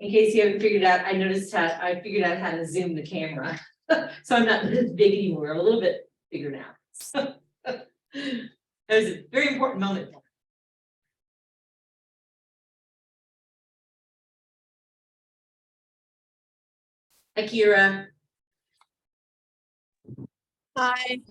in case you haven't figured out, I figured out how to zoom the camera. So I'm not this big anymore, I'm a little bit bigger now. So that was a very important moment. Akira. Hi.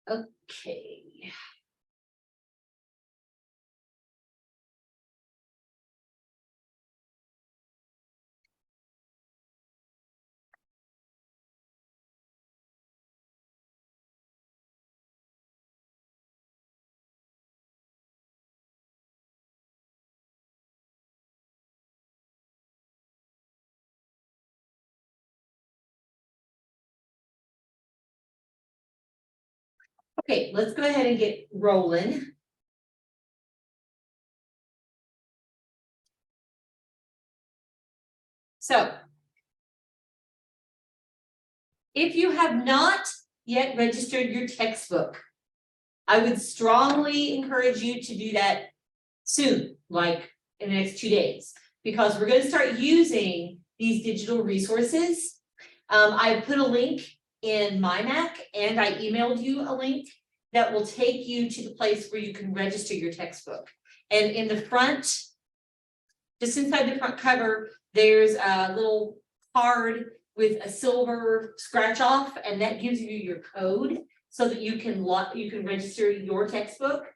Okay. Okay, let's go ahead and get rolling. So, if you have not yet registered your textbook, I would strongly encourage you to do that soon, like in the next 2 days, because we're going to start using these digital resources. I put a link in my Mac and I emailed you a link that will take you to the place where you can register your textbook. And in the front, just inside the front cover, there's a little card with a silver scratch off, and that gives you your code so that you can register your textbook.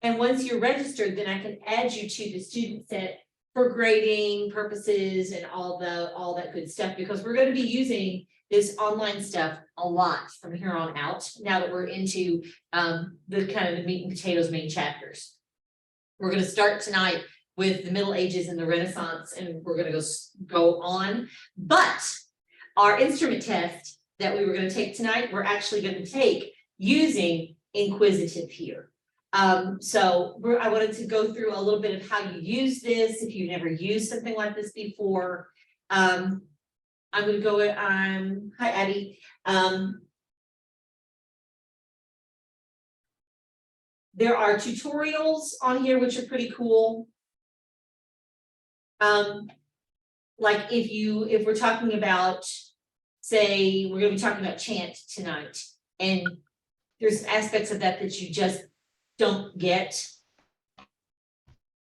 And once you're registered, then I can add you to the student set for grading purposes and all that good stuff, because we're going to be using this online stuff a lot from here on out, now that we're into the kind of the meat and potatoes main chapters. We're going to start tonight with the Middle Ages and the Renaissance, and we're going to go on. But our instrument test that we were going to take tonight, we're actually going to take using InQuizitive here. So I wanted to go through a little bit of how you use this, if you've never used something like this before. I'm going to go with, hi Addie. There are tutorials on here, which are pretty cool. Like if we're talking about, say, we're going to be talking about chant tonight, and there's aspects of that that you just don't get.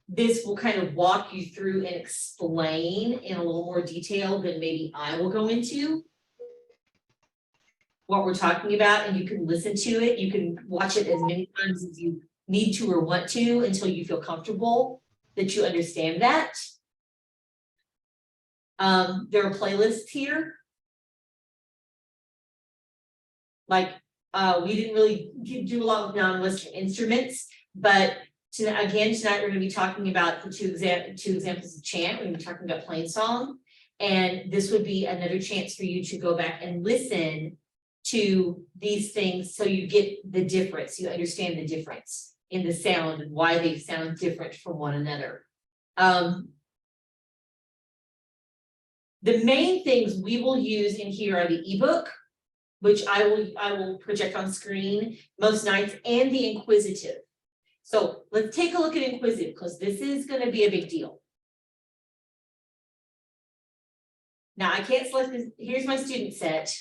This will kind of walk you through and explain in a little more detail than maybe I will go into what we're talking about, and you can listen to it. You can watch it as many times as you need to or want to until you feel comfortable that you understand that. There are playlists here. Like we didn't really do a lot of non-Western instruments, but tonight we're going to be talking about the two examples of chant. We're going to be talking about plain song, and this would be another chance for you to go back and listen to these things so you get the difference, you understand the difference in the sound and why they sound different from one another. The main things we will use in here are the ebook, which I will project on screen most nights, and the InQuizitive. So let's take a look at InQuizitive, because this is going to be a big deal. Now I can't select this. Here's my student set,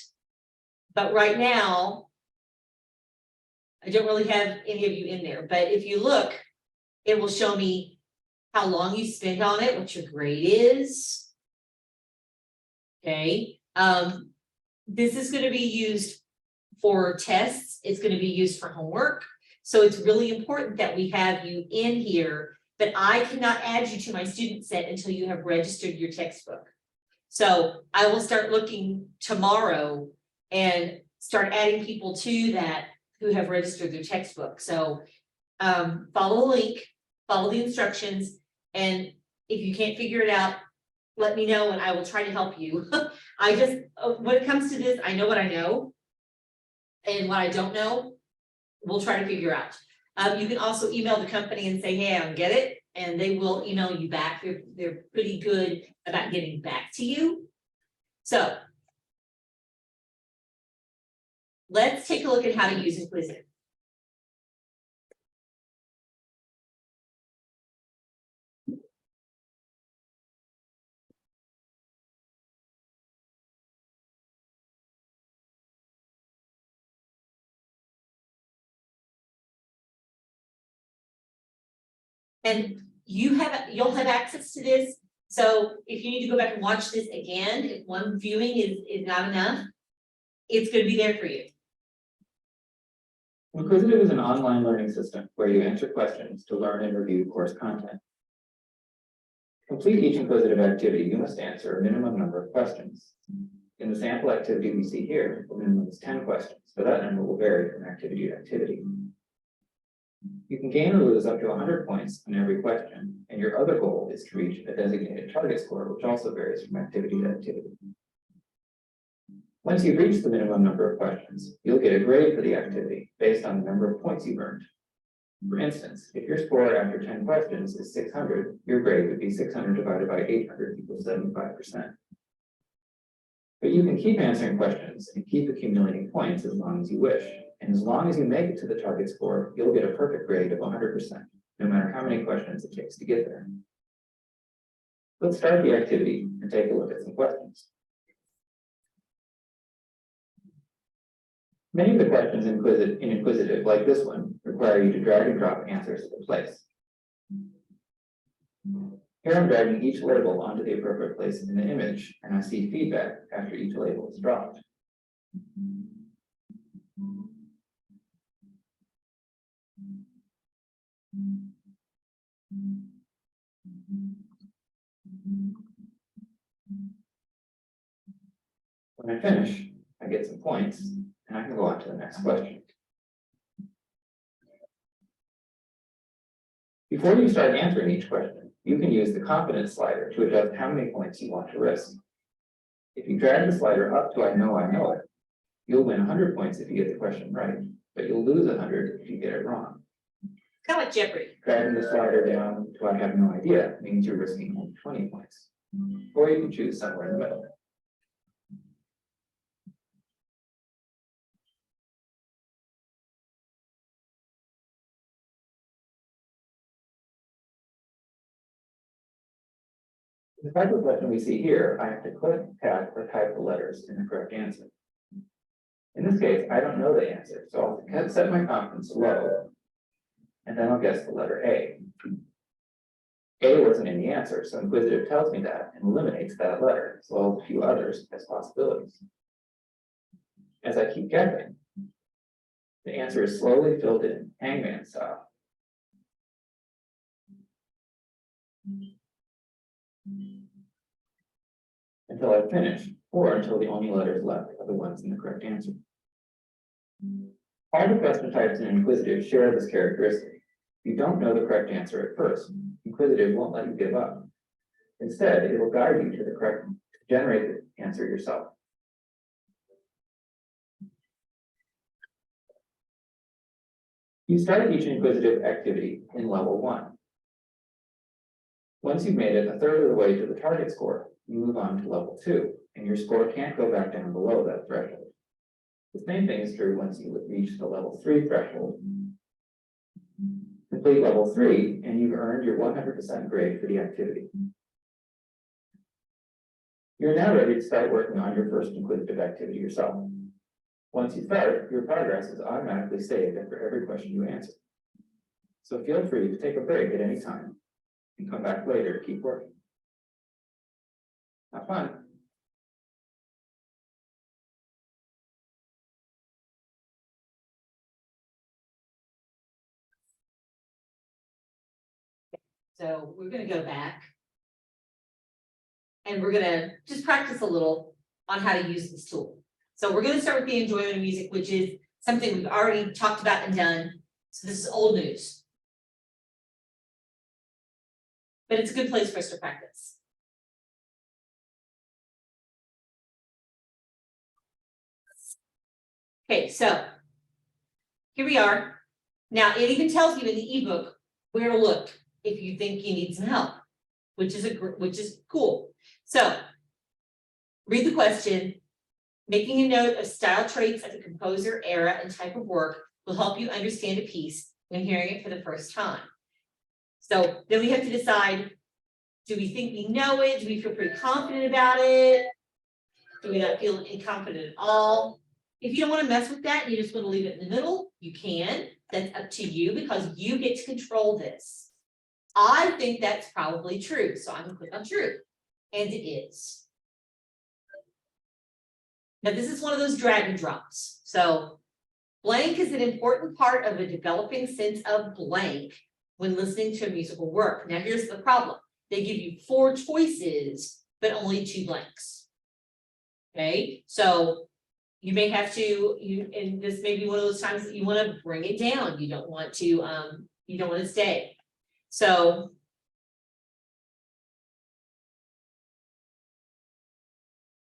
but right now I don't really have any of you in there. But if you look, it will show me how long you spend on it, what your grade is. Okay, this is going to be used for tests. It's going to be used for homework. So it's really important that we have you in here, but I cannot add you to my student set until you have registered your textbook. So I will start looking tomorrow and start adding people to that who have registered their textbook. So follow the link, follow the instructions, and if you can't figure it out, let me know and I will try to help you. I just, when it comes to this, I know what I know. And what I don't know, we'll try to figure out. You can also email the company and say, hey, I don't get it, and they will email you back. They're pretty good about getting back to you. So let's take a look at how to use InQuizitive. And you'll have access to this. So if you need to go back and watch this again, if one viewing is not enough, it's going to be there for you. InQuizitive is an online learning system where you answer questions to learn and review course content. To complete each InQuizitive activity, you must answer a minimum number of questions. In the sample activity we see here, the minimum is 10 questions, so that number will vary from activity to activity. You can gain or lose up to 100 points on every question, and your other goal is to reach a designated target score, which also varies from activity to activity. Once you've reached the minimum number of questions, you'll get a grade for the activity based on the number of points you've earned. For instance, if your score after 10 questions is 600, your grade would be 600 divided by 800 equals 75%. But you can keep answering questions and keep accumulating points as long as you wish. And as long as you make it to the target score, you'll get a perfect grade of 100%, no matter how many questions it takes to get there. Let's start the activity and take a look at some questions. Many of the questions in InQuizitive, like this one, require you to drag and drop answers into place. Here I'm dragging each label onto the appropriate place in the image, and I see feedback after each label is dropped. When I finish, I get some points, and I can go on to the next question. Before you start answering each question, you can use the confidence slider to adjust how many points you want to risk. If you drag the slider up to I know it, you'll win 100 points if you get the question right, but you'll lose 100 if you get it wrong. Kind of like Jeopardy. Dragging the slider down to I have no idea means you're risking only 20 points. Or you can choose somewhere in the middle. The type of question we see here, I have to click, tap, or type the letters in the correct answer. In this case, I don't know the answer, so I'll set my confidence low, and then I'll guess the letter A. A wasn't in the answer, so InQuizitive tells me that and eliminates that letter, as well as a few others as possibilities. As I keep guessing, the answer is slowly filled in, hangman style. Until I finish, or until the only letters left are the ones in the correct answer. All the question types in InQuizitive share this characteristic. If you don't know the correct answer at first, InQuizitive won't let you give up. Instead, it will guide you to the correct, to generate the answer yourself. You start each InQuizitive activity in level 1. Once you've made it a third of the way to the target score, you move on to level 2, and your score can't go back down below that threshold. The same thing is true once you reach the level 3 threshold. Complete level 3, and you've earned your 100% grade for the activity. You're now ready to start working on your first InQuizitive activity yourself. Once you start, your progress is automatically saved after every question you answer. So feel free to take a break at any time and come back later to keep working. Have fun. So we're going to go back and we're going to just practice a little on how to use this tool. So we're going to start with the enjoyment of music, which is something we've already talked about and done, so this is old news. But it's a good place for us to practice. Okay, so here we are. Now it even tells you in the ebook where to look if you think you need some help, which is cool. So read the question. Making a note of style traits of the composer, era, and type of work will help you understand a piece when hearing it for the first time. So then we have to decide, do we think we know it? Do we feel pretty confident about it? Do we not feel confident at all? If you don't want to mess with that, you just want to leave it in the middle, you can. That's up to you because you get to control this. I think that's probably true, so I'm going to click on true. And it is. Now, this is one of those drag and drops. So blank is an important part of a developing sense of blank when listening to a musical work. Now, here's the problem. They give you 4 choices, but only 2 blanks. Okay, so you may have to, and this may be one of those times that you want to bring it down. You don't want to stay. So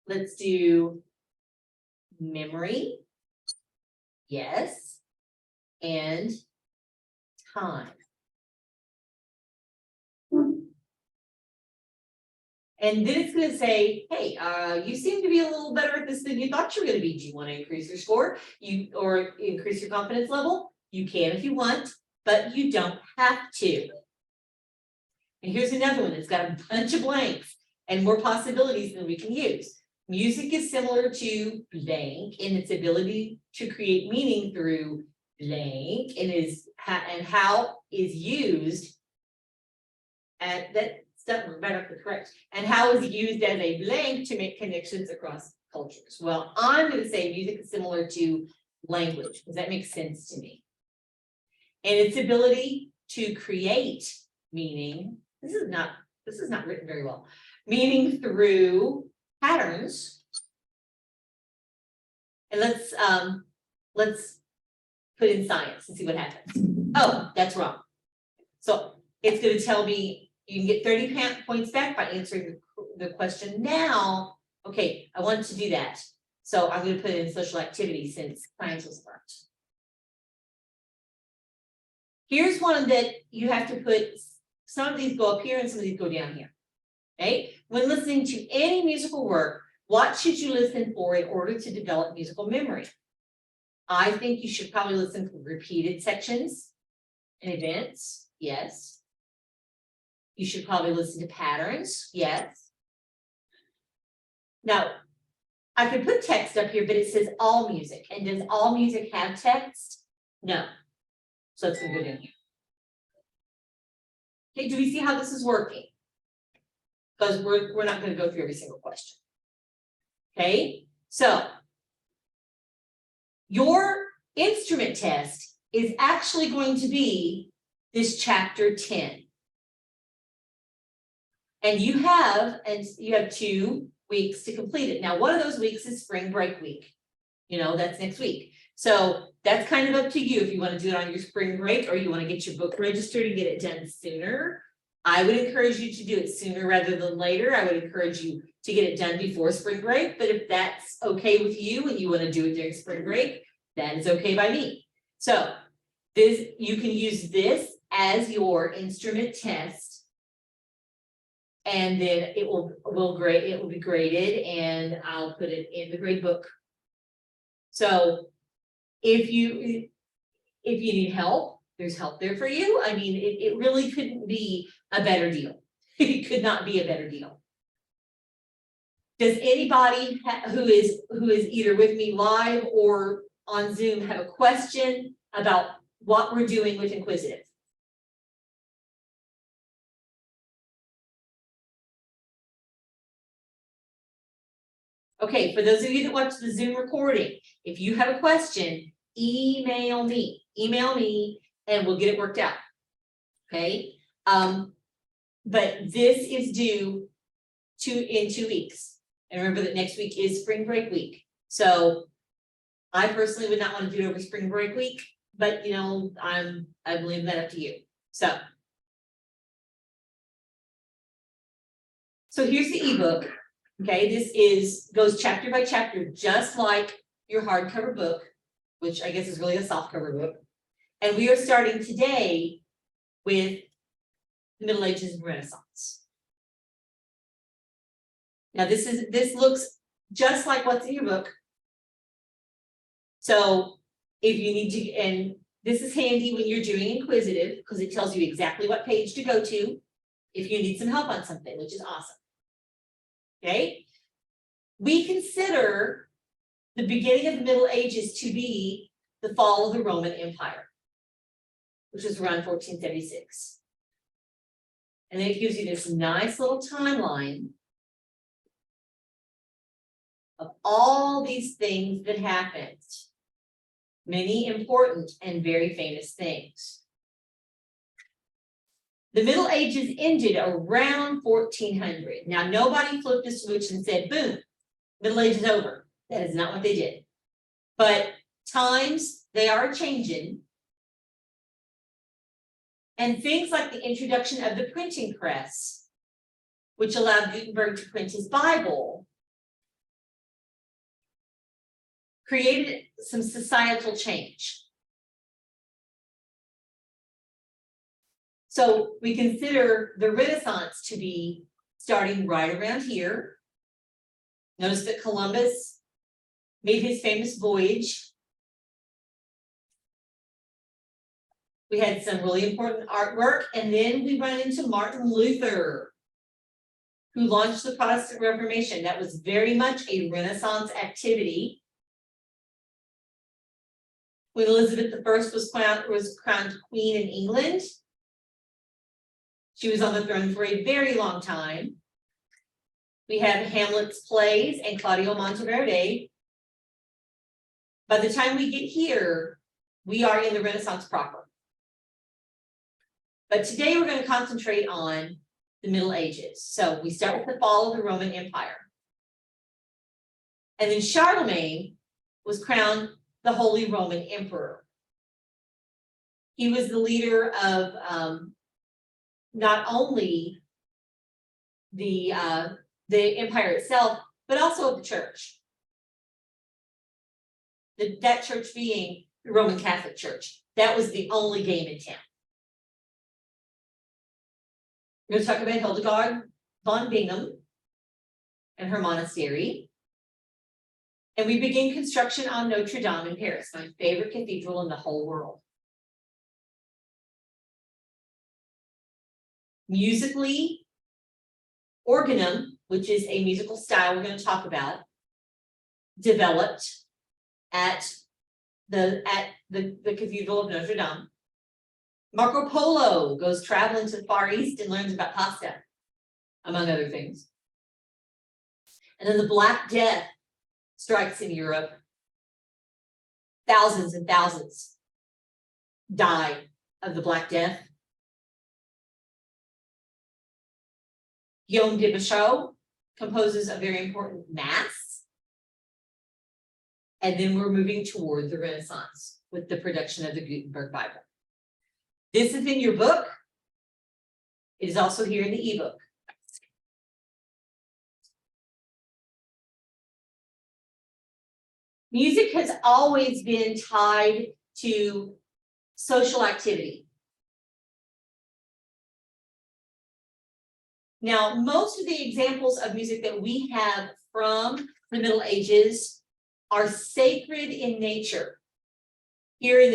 let's do memory, yes, and time. And then it's going to say, hey, you seem to be a little better at this than you thought you were going to be. Do you want to increase your score? Or increase your confidence level? You can if you want, but you don't have to. And here's another one that's got a bunch of blanks and more possibilities than we can use. Music is similar to blank in its ability to create meaning through blank and how is used at that stuff correct. And how is used as a blank to make connections across cultures. Well, I'm going to say music is similar to language because that makes sense to me. And its ability to create meaning. This is not written very well. Meaning through patterns. And let's put in science and see what happens. Oh, that's wrong. So it's going to tell me you can get 30 points back by answering the question now. Okay, I want to do that. So I'm going to put in social activity since science was first. Here's one that you have to put, some of these go up here and some of these go down here. Okay, when listening to any musical work, what should you listen for in order to develop musical memory? I think you should probably listen for repeated sections and events. Yes. You should probably listen to patterns. Yes. Now, I could put text up here, but it says all music. And does all music have text? No. So it's going to go down here. Okay, do we see how this is working? Because we're not going to go through every single question. Okay, so your instrument test is actually going to be this chapter 10. And you have 2 weeks to complete it. Now, one of those weeks is spring break week. You know, that's next week. So that's kind of up to you if you want to do it on your spring break or you want to get your book registered and get it done sooner. I would encourage you to do it sooner rather than later. I would encourage you to get it done before spring break. But if that's okay with you and you want to do it during spring break, that is okay by me. So you can use this as your instrument test. And then it will be graded and I'll put it in the grade book. So if you need help, there's help there for you. I mean, it really couldn't be a better deal. It could not be a better deal. Does anybody who is either with me live or on Zoom have a question about what we're doing with InQuizitive? Okay, for those of you that watch the Zoom recording, if you have a question, email me and we'll get it worked out. Okay, but this is due in 2 weeks. And remember that next week is spring break week. So I personally would not want to do it over spring break week, but you know, I believe that up to you. So here's the ebook. Okay, this goes chapter by chapter, just like your hardcover book, which I guess is really a softcover book. And we are starting today with the Middle Ages and Renaissance. Now this looks just like what's in your book. So if you need to, and this is handy when you're doing InQuizitive because it tells you exactly what page to go to if you need some help on something, which is awesome. Okay, we consider the beginning of the Middle Ages to be the fall of the Roman Empire, which is around 1476. And then it gives you this nice little timeline of all these things that happened. Many important and very famous things. The Middle Ages ended around 1400. Now, nobody flipped a switch and said, boom, Middle Age is over. That is not what they did. But times, they are changing. And things like the introduction of the printing press, which allowed Gutenberg to print his Bible, created some societal change. So we consider the Renaissance to be starting right around here. Notice that Columbus made his famous voyage. We had some really important artwork, and then we run into Martin Luther, who launched the Protestant Reformation. That was very much a Renaissance activity. When Elizabeth I was crowned queen in England, she was on the throne for a very long time. We have Hamlet's plays and Claudio Monteverdi. By the time we get here, we are in the Renaissance proper. But today we're going to concentrate on the Middle Ages. So we start with the fall of the Roman Empire. And then Charlemagne was crowned the Holy Roman Emperor. He was the leader of not only the empire itself, but also of the church. That church being the Roman Catholic Church. That was the only game in town. We're going to talk about Hildegard von Bingen and her monastery. And we begin construction on Notre Dame in Paris, my favorite cathedral in the whole world. Musically, organum, which is a musical style we're going to talk about, developed at the Cathedral of Notre Dame. Marco Polo goes traveling to the Far East and learns about pasta, among other things. And then the Black Death strikes in Europe. Thousands and thousands die of the Black Death. Guillaume de Bouchot composes a very important mass. And then we're moving toward the Renaissance with the production of the Gutenberg Bible. This is in your book. It is also here in the ebook. Music has always been tied to social activity. Now, most of the examples of music that we have from the Middle Ages are sacred in nature. Here in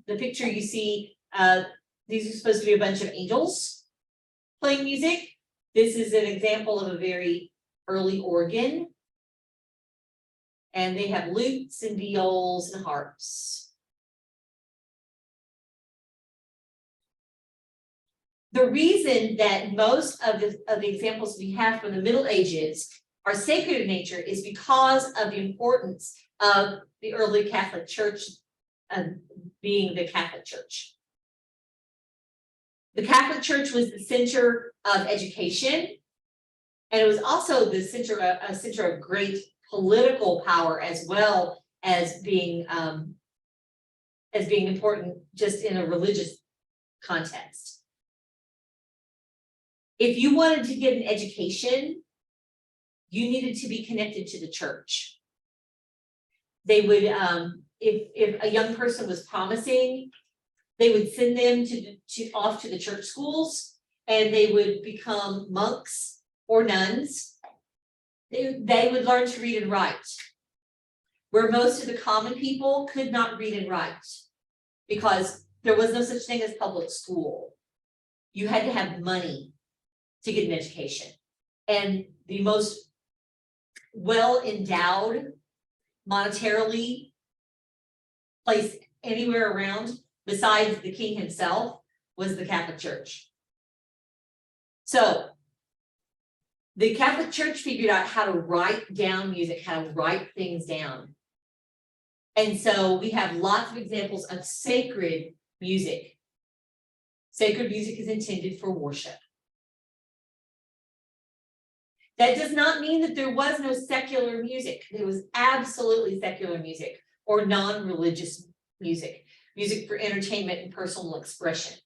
the picture you see, these are supposed to be a bunch of angels playing music. This is an example of a very early organ. And they have lutes and viols and harps. The reason that most of the examples we have from the Middle Ages are sacred in nature is because of the importance of the early Catholic Church being the Catholic Church. The Catholic Church was the center of education, and it was also the center of great political power as well as being important just in a religious context. If you wanted to get an education, you needed to be connected to the church. They would, if a young person was promising, they would send them off to the church schools, and they would become monks or nuns. They would learn to read and write, where most of the common people could not read and write because there was no such thing as public school. You had to have money to get an education. And the most well-endowed, monetarily place anywhere around besides the king himself was the Catholic Church. So the Catholic Church figured out how to write down music, how to write things down. And so we have lots of examples of sacred music. Sacred music is intended for worship. That does not mean that there was no secular music. There was absolutely secular music or non-religious music, music for entertainment and personal expression.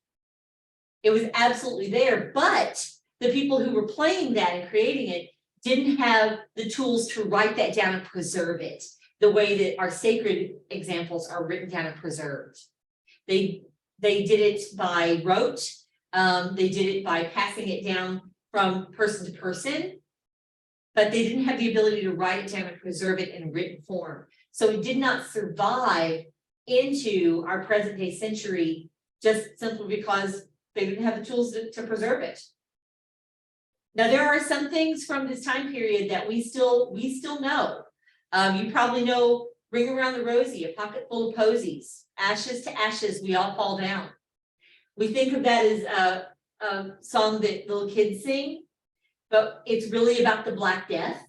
It was absolutely there, but the people who were playing that and creating it didn't have the tools to write that down and preserve it the way that our sacred examples are written down and preserved. They did it by rote. They did it by passing it down from person to person, but they didn't have the ability to write it down and preserve it in written form. So it did not survive into our present day century just simply because they didn't have the tools to preserve it. Now, there are some things from this time period that we still know. You probably know Ring Around the Rosie, A Pocket Full of Posies, Ashes to Ashes, We All Fall Down. We think of that as a song that little kids sing, but it's really about the Black Death.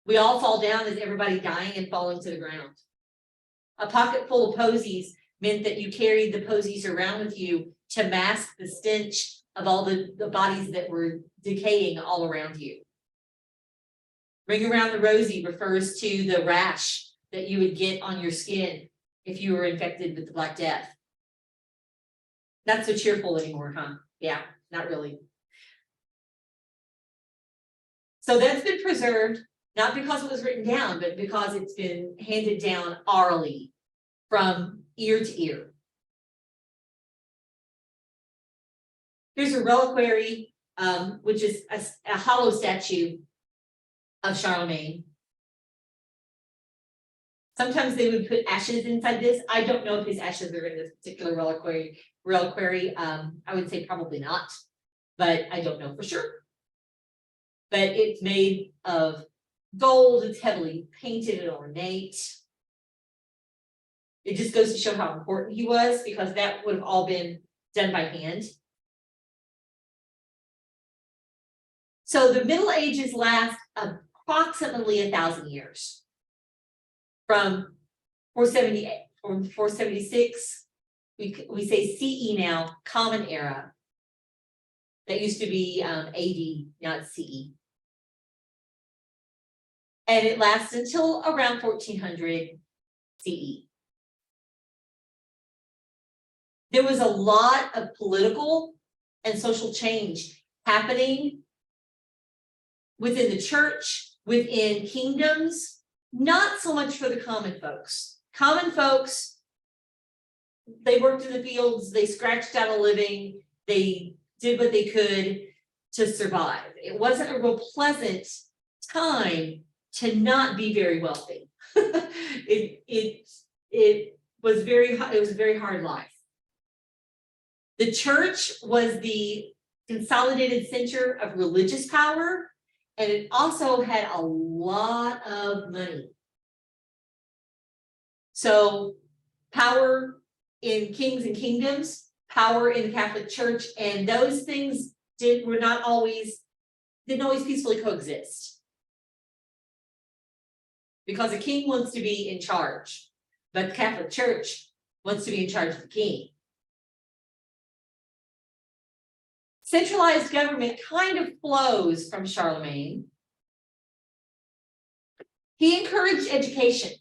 We all fall down as everybody dying and falling to the ground. A pocket full of posies meant that you carried the posies around with you to mask the stench of all the bodies that were decaying all around you. Ring Around the Rosie refers to the rash that you would get on your skin if you were infected with the Black Death. Not so cheerful anymore, huh? Yeah, not really. So that's been preserved, not because it was written down, but because it's been handed down orally from ear to ear. Here's a reliquary, which is a hollow statue of Charlemagne. Sometimes they would put ashes inside this. I don't know if his ashes are in this particular reliquary. I would say probably not, but I don't know for sure. But it's made of gold. It's heavily painted and ornate. It just goes to show how important he was, because that would have all been done by hand. So the Middle Ages last approximately 1,000 years. From 478 or 476, we say CE now, Common Era. That used to be AD, not CE. And it lasts until around 1400 CE. There was a lot of political and social change happening within the church, within kingdoms, not so much for the common folks. Common folks, they worked in the fields, they scratched out a living, they did what they could to survive. It wasn't a real pleasant time to not be very wealthy. It was a very hard life. The church was the consolidated center of religious power, and it also had a lot of money. So power in kings and kingdoms, power in the Catholic Church, and those things didn't always peacefully coexist. Because a king wants to be in charge, but the Catholic Church wants to be in charge of the king. Centralized government kind of flows from Charlemagne. He encouraged education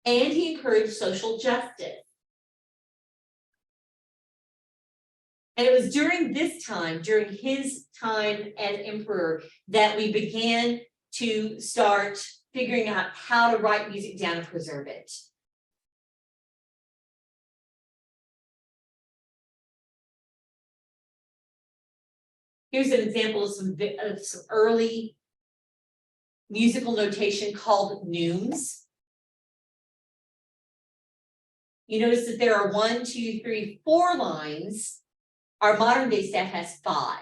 and he encouraged social justice. And it was during this time, during his time as emperor, that we began to start figuring out how to write music down and preserve it. Here's an example of some early musical notation called neumes. You notice that there are 1, 2, 3, 4 lines. Our modern day staff has 5.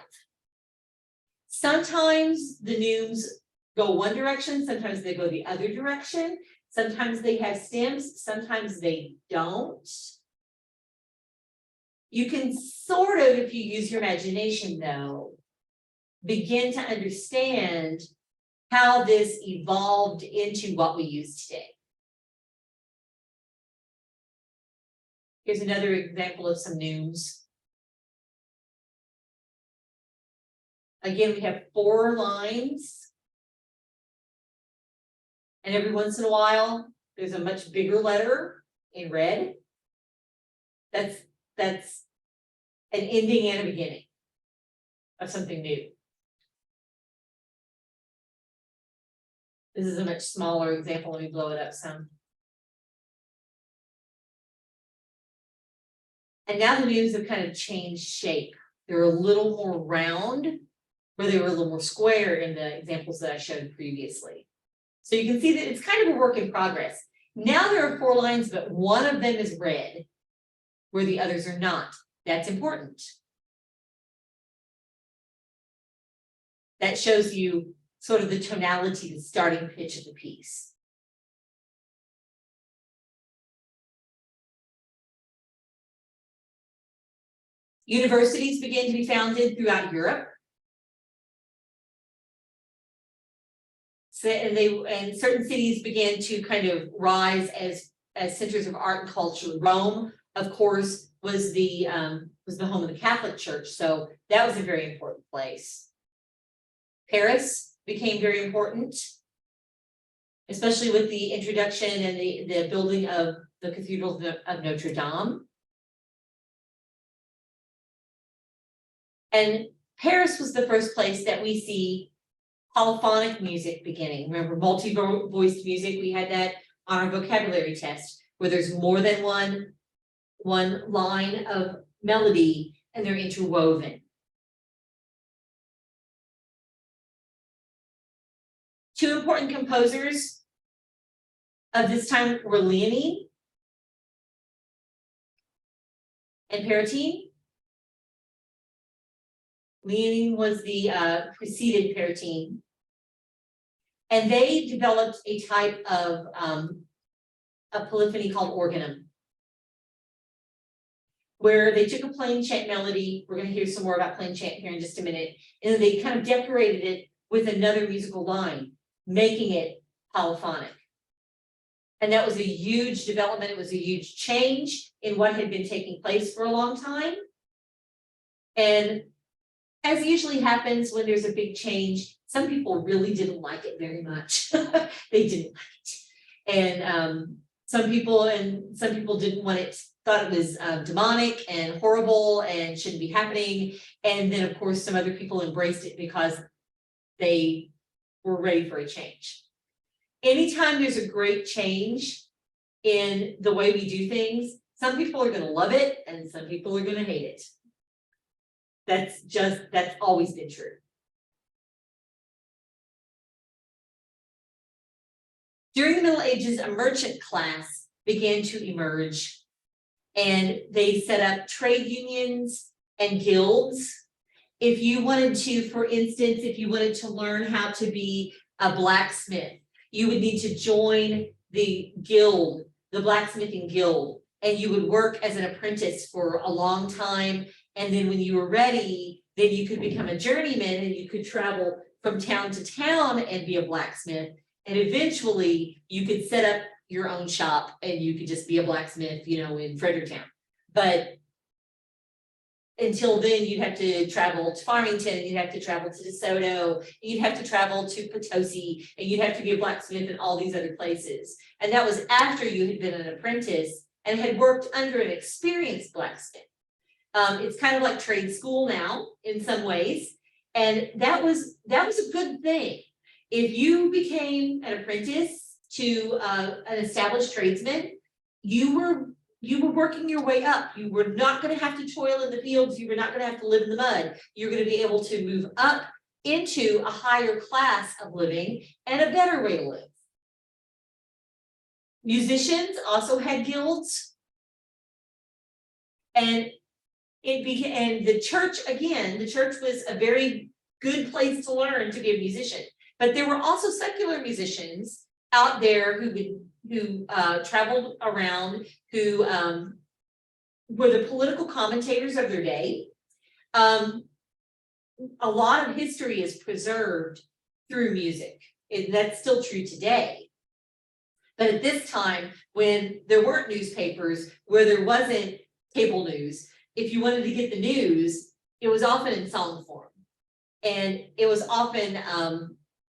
Sometimes the neumes go one direction, sometimes they go the other direction. Sometimes they have stems, sometimes they don't. You can sort of, if you use your imagination though, begin to understand how this evolved into what we use today. Here's another example of some neumes. Again, we have 4 lines. And every once in a while, there's a much bigger letter in red. That's an ending and a beginning of something new. This is a much smaller example. Let me blow it up some. And now the neumes have kind of changed shape. They're a little more round, where they were a little more square in the examples that I showed previously. So you can see that it's kind of a work in progress. Now there are 4 lines, but one of them is red, where the others are not. That's important. That shows you sort of the tonality, the starting pitch of the piece. Universities began to be founded throughout Europe. So, and certain cities began to kind of rise as centers of art and culture. Rome, of course, was the home of the Catholic Church, so that was a very important place. Paris became very important, especially with the introduction and the building of the Cathedral of Notre Dame. And Paris was the first place that we see polyphonic music beginning. Remember, multi-voiced music, we had that on our vocabulary test, where there's more than one line of melody and they're interwoven. 2 important composers of this time were Leonie and Paratine. Leonie was the preceded Paratine. And they developed a type of a polyphony called organum, where they took a plain chant melody. We're going to hear some more about plain chant here in just a minute. And then they kind of decorated it with another musical line, making it polyphonic. And that was a huge development. It was a huge change in what had been taking place for a long time. And as usually happens when there's a big change, some people really didn't like it very much. They didn't like it. And some people didn't want it, thought it was demonic and horrible and shouldn't be happening. And then of course some other people embraced it because they were ready for a change. Anytime there's a great change in the way we do things, some people are going to love it and some people are going to hate it. That's always been true. During the Middle Ages, a merchant class began to emerge, and they set up trade unions and guilds. If you wanted to, for instance, if you wanted to learn how to be a blacksmith, you would need to join the guild, the blacksmithing guild, and you would work as an apprentice for a long time. And then when you were ready, then you could become a journeyman and you could travel from town to town and be a blacksmith. And eventually you could set up your own shop and you could just be a blacksmith, you know, in Fredericktown. But until then, you'd have to travel to Farmington, you'd have to travel to DeSoto, you'd have to travel to Potosi, and you'd have to be a blacksmith in all these other places. And that was after you had been an apprentice and had worked under an experienced blacksmith. It's kind of like trade school now in some ways, and that was a good thing. If you became an apprentice to an established tradesman, you were working your way up. You were not going to have to toil in the fields. You were not going to have to live in the mud. You're going to be able to move up into a higher class of living and a better way to live. Musicians also had guilds. And the church, again, the church was a very good place to learn to be a musician. But there were also secular musicians out there who traveled around, who were the political commentators of their day. A lot of history is preserved through music, and that's still true today. But at this time, when there weren't newspapers, where there wasn't cable news, if you wanted to get the news, it was often in song form. And it was often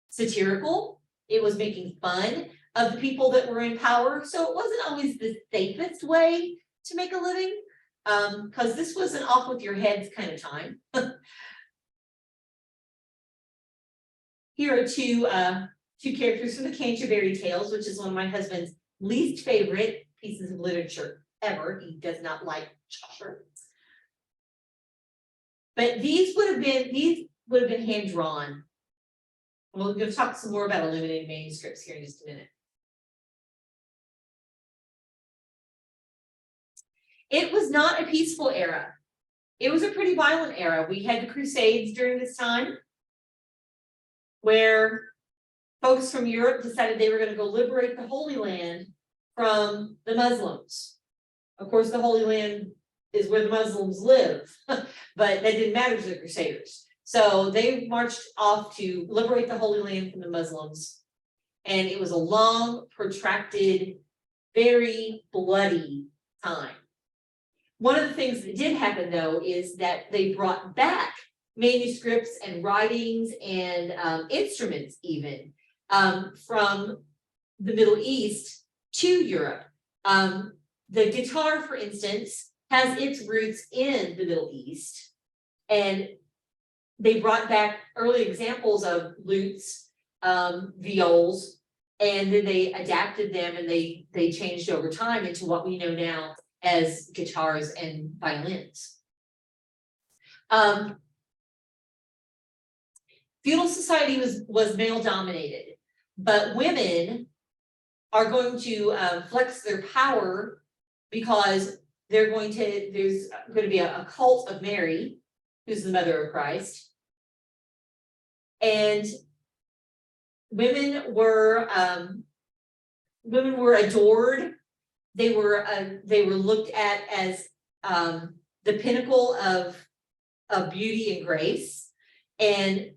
satirical. It was making fun of the people that were in power. So it wasn't always the safest way to make a living, because this was an off with your heads kind of time. Here are two characters from the Canterbury Tales, which is one of my husband's least favorite pieces of literature ever. He does not like Chaucer. But these would have been hand drawn. We're going to talk some more about illuminated manuscripts here in just a minute. It was not a peaceful era. It was a pretty violent era. We had the Crusades during this time, where folks from Europe decided they were going to go liberate the Holy Land from the Muslims. Of course, the Holy Land is where the Muslims live, but that didn't matter to the Crusaders. So they marched off to liberate the Holy Land from the Muslims. And it was a long, protracted, very bloody time. One of the things that did happen, though, is that they brought back manuscripts and writings and instruments even from the Middle East to Europe. The guitar, for instance, has its roots in the Middle East, and they brought back early examples of lutes, viols, and then they adapted them and they changed over time into what we know now as guitars and violins. Feudal society was male dominated, but women are going to flex their power because there's going to be a cult of Mary, who's the mother of Christ. And women were adored. They were looked at as the pinnacle of beauty and grace, and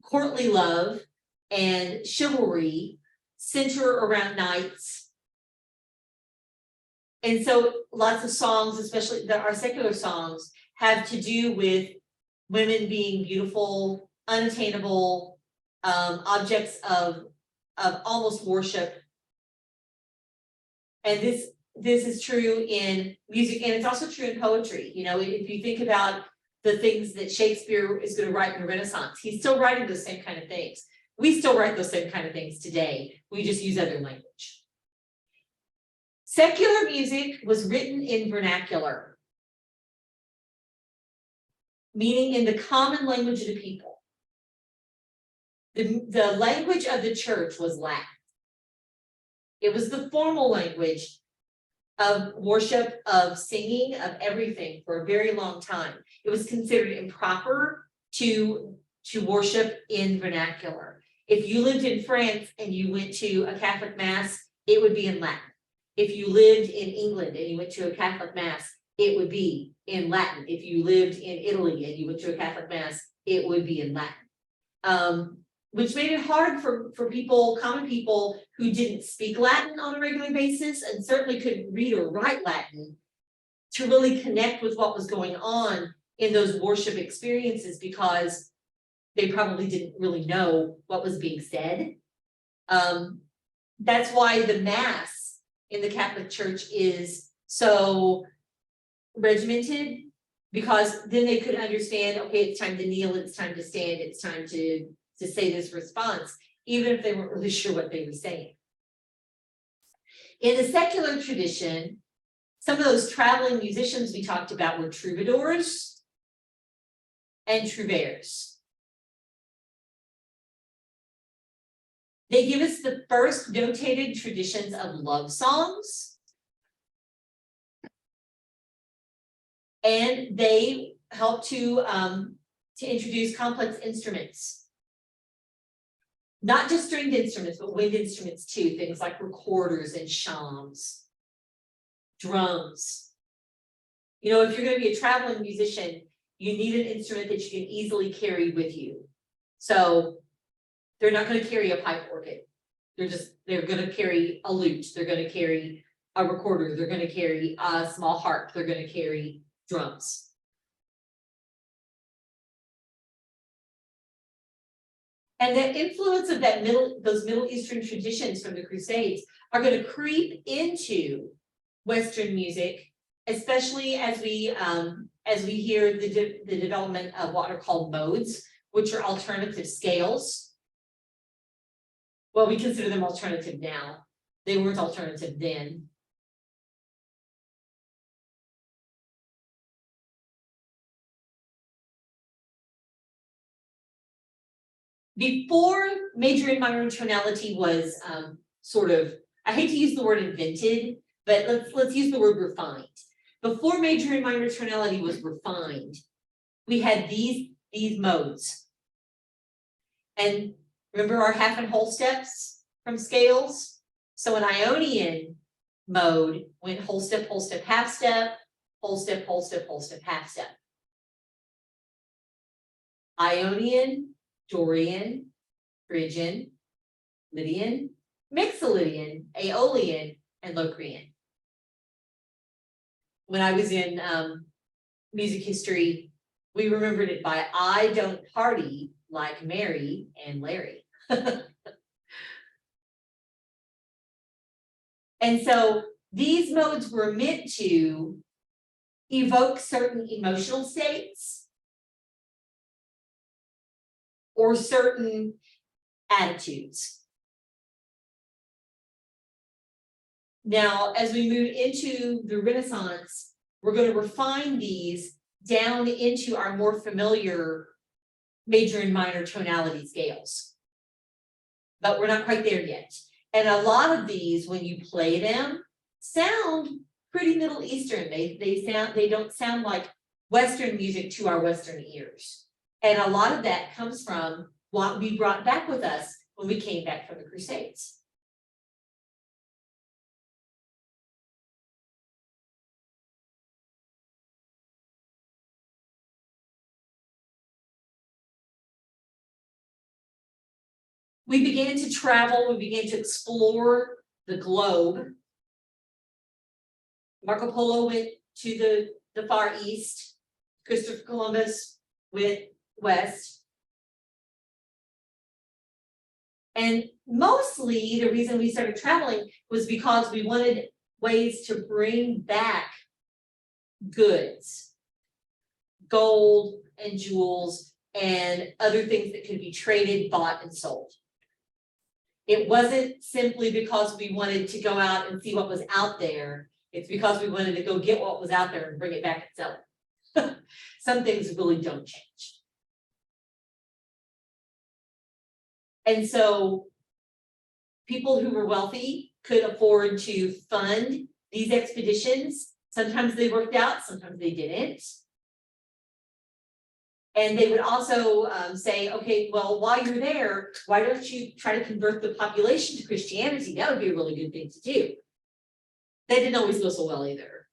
courtly love and chivalry center around knights. And so lots of songs, especially our secular songs, have to do with women being beautiful, unattainable, objects of almost worship. And this is true in music, and it's also true in poetry. You know, if you think about the things that Shakespeare is going to write in the Renaissance, he's still writing those same kind of things. We still write those same kind of things today. We just use other language. Secular music was written in vernacular, meaning in the common language of the people. The language of the church was Latin. It was the formal language of worship, of singing, of everything for a very long time. It was considered improper to worship in vernacular. If you lived in France and you went to a Catholic mass, it would be in Latin. If you lived in England and you went to a Catholic mass, it would be in Latin. If you lived in Italy and you went to a Catholic mass, it would be in Latin. Which made it hard for people, common people who didn't speak Latin on a regular basis and certainly couldn't read or write Latin, to really connect with what was going on in those worship experiences, because they probably didn't really know what was being said. That's why the Mass in the Catholic Church is so regimented, because then they could understand, okay, it's time to kneel, it's time to stand, it's time to say this response, even if they weren't really sure what they were saying. In the secular tradition, some of those traveling musicians we talked about were troubadours and trouvères. They give us the first notated traditions of love songs. And they help to introduce complex instruments. Not just stringed instruments, but wind instruments too, things like recorders and shawms, drums. You know, if you're going to be a traveling musician, you need an instrument that you can easily carry with you. So they're not going to carry a pipe organ. They're going to carry a lute. They're going to carry a recorder. They're going to carry a small harp. They're going to carry drums. And the influence of those Middle Eastern traditions from the Crusades are going to creep into Western music, especially as we hear the development of what are called modes, which are alternative scales. Well, we consider them alternative now. They weren't alternative then. Before major and minor tonality was sort of, I hate to use the word invented, but let's use the word refined. Before major and minor tonality was refined, we had these modes. And remember our half and whole steps from scales? So an Ionian mode went whole step, half step, whole step, whole step, whole step, half step. Ionian, Dorian, Phrygian, Lydian, Mixolydian, Aeolian, and Locrian. When I was in music history, we remembered it by I don't party like Mary and Larry. And so these modes were meant to evoke certain emotional states or certain attitudes. Now, as we move into the Renaissance, we're going to refine these down into our more familiar major and minor tonality scales. But we're not quite there yet. And a lot of these, when you play them, sound pretty Middle Eastern. They don't sound like Western music to our Western ears. And a lot of that comes from what we brought back with us when we came back from the Crusades. We began to travel, we began to explore the globe. Marco Polo went to the Far East. Christopher Columbus went west. And mostly the reason we started traveling was because we wanted ways to bring back goods, gold and jewels and other things that could be traded, bought, and sold. It wasn't simply because we wanted to go out and see what was out there. It's because we wanted to go get what was out there and bring it back and sell it. Some things really don't change. And so people who were wealthy could afford to fund these expeditions. Sometimes they worked out, sometimes they didn't. And they would also say, okay, well, while you're there, why don't you try to convert the population to Christianity? That would be a really good thing to do. That didn't always go so well either.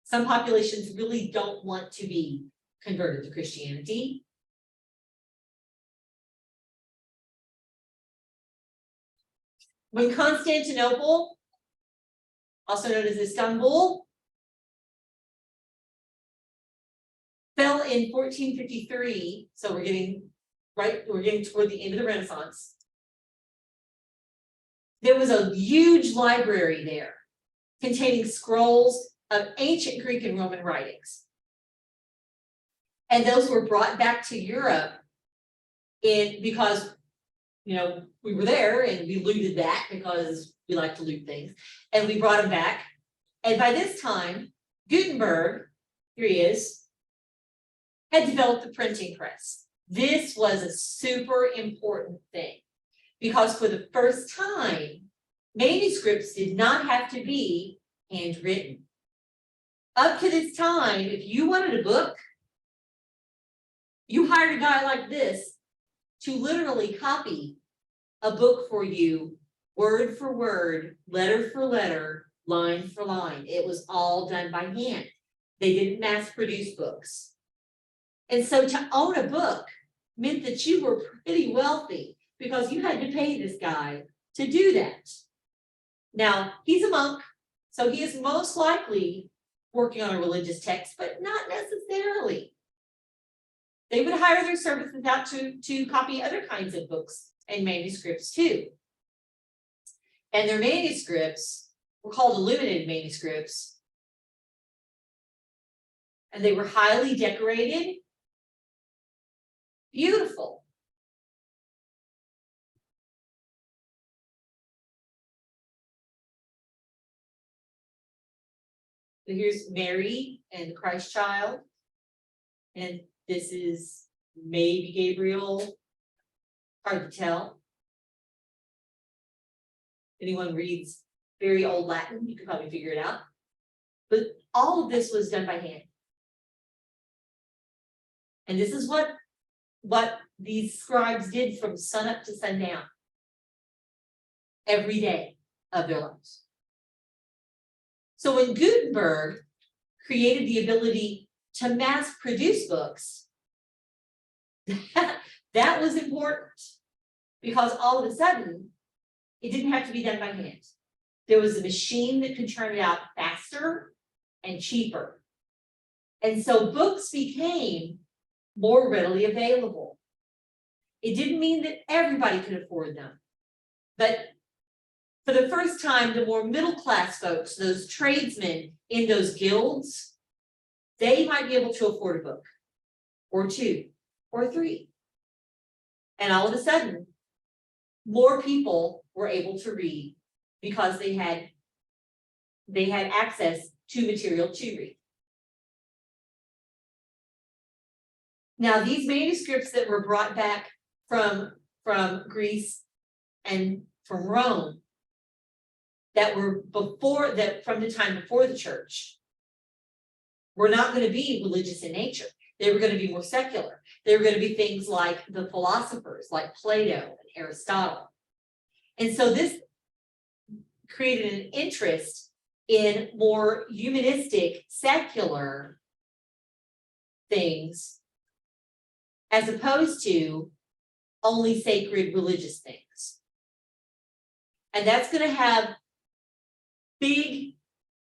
Some populations really don't want to be converted to Christianity. When Constantinople, also known as Istanbul, in 1453, so we're getting toward the end of the Renaissance. There was a huge library there containing scrolls of ancient Greek and Roman writings. And those were brought back to Europe because, you know, we were there and we looted that because we like to loot things. And we brought them back. And by this time, Gutenberg, here he is, had developed the printing press. This was a super important thing because for the first time, manuscripts did not have to be handwritten. Up to this time, if you wanted a book, you hired a guy like this to literally copy a book for you, word for word, letter for letter, line for line. It was all done by hand. They didn't mass produce books. And so to own a book meant that you were pretty wealthy because you had to pay this guy to do that. Now, he's a monk, so he is most likely working on a religious text, but not necessarily. They would hire their services out to copy other kinds of books and manuscripts too. And their manuscripts were called illuminated manuscripts. And they were highly decorated, beautiful. So here's Mary and the Christ child. And this is maybe Gabriel, hard to tell. Anyone reads very old Latin, you could probably figure it out. But all of this was done by hand. And this is what these scribes did from sunup to sundown every day of their lives. So when Gutenberg created the ability to mass produce books, that was important because all of a sudden it didn't have to be done by hand. There was a machine that could turn it out faster and cheaper. And so books became more readily available. It didn't mean that everybody could afford them, but for the first time, the more middle class folks, those tradesmen in those guilds, they might be able to afford a book or two or three. And all of a sudden, more people were able to read because they had access to material to read. Now, these manuscripts that were brought back from Greece and from Rome, that were from the time before the church, were not going to be religious in nature. They were going to be more secular. They were going to be things like the philosophers, like Plato and Aristotle. And so this created an interest in more humanistic, secular things, as opposed to only sacred religious things. And that's going to have big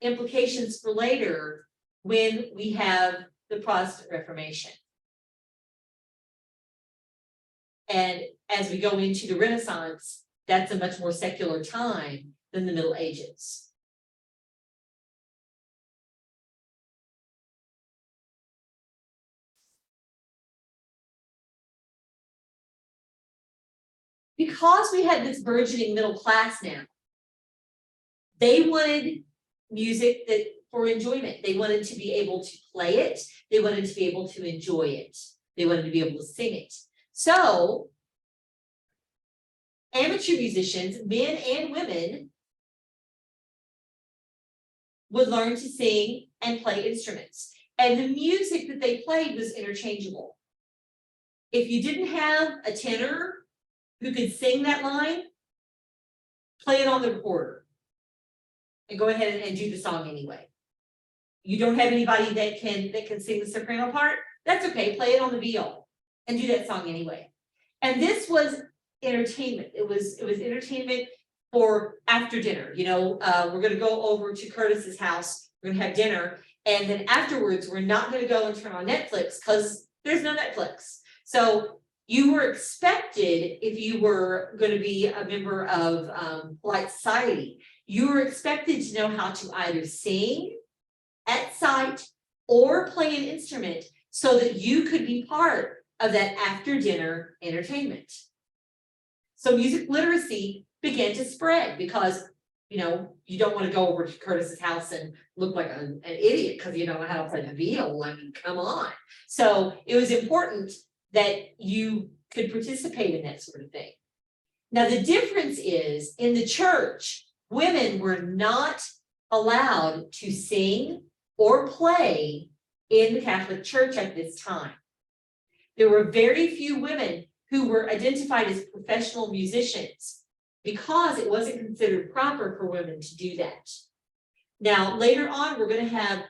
implications for later when we have the Protestant Reformation. And as we go into the Renaissance, that's a much more secular time than the Middle Ages. Because we had this burgeoning middle class now, they wanted music that for enjoyment. They wanted to be able to play it. They wanted to be able to enjoy it. They wanted to be able to sing it. So amateur musicians, men and women, would learn to sing and play instruments. And the music that they played was interchangeable. If you didn't have a tenor who could sing that line, play it on the recorder and go ahead and do the song anyway. You don't have anybody that can sing the soprano part, that's okay, play it on the viol and do that song anyway. And this was entertainment. It was entertainment for after dinner. You know, we're going to go over to Curtis's house, we're going to have dinner, And then afterwards, we're not gonna go and turn on Netflix, because there's no Netflix. So you were expected, if you were gonna be a member of polite society, you were expected to know how to either sing at sight or play an instrument, so that you could be part of that after dinner entertainment. So music literacy began to spread because, you know, you don't want to go over to Curtis's house and look like an idiot because you don't know how to play the viol. I mean, come on. So it was important that you could participate in that sort of thing. Now, the difference is, in the church, women were not allowed to sing or play in the Catholic Church at this time. There were very few women who were identified as professional musicians because it wasn't considered proper for women to do that. Now, later on, we're going to have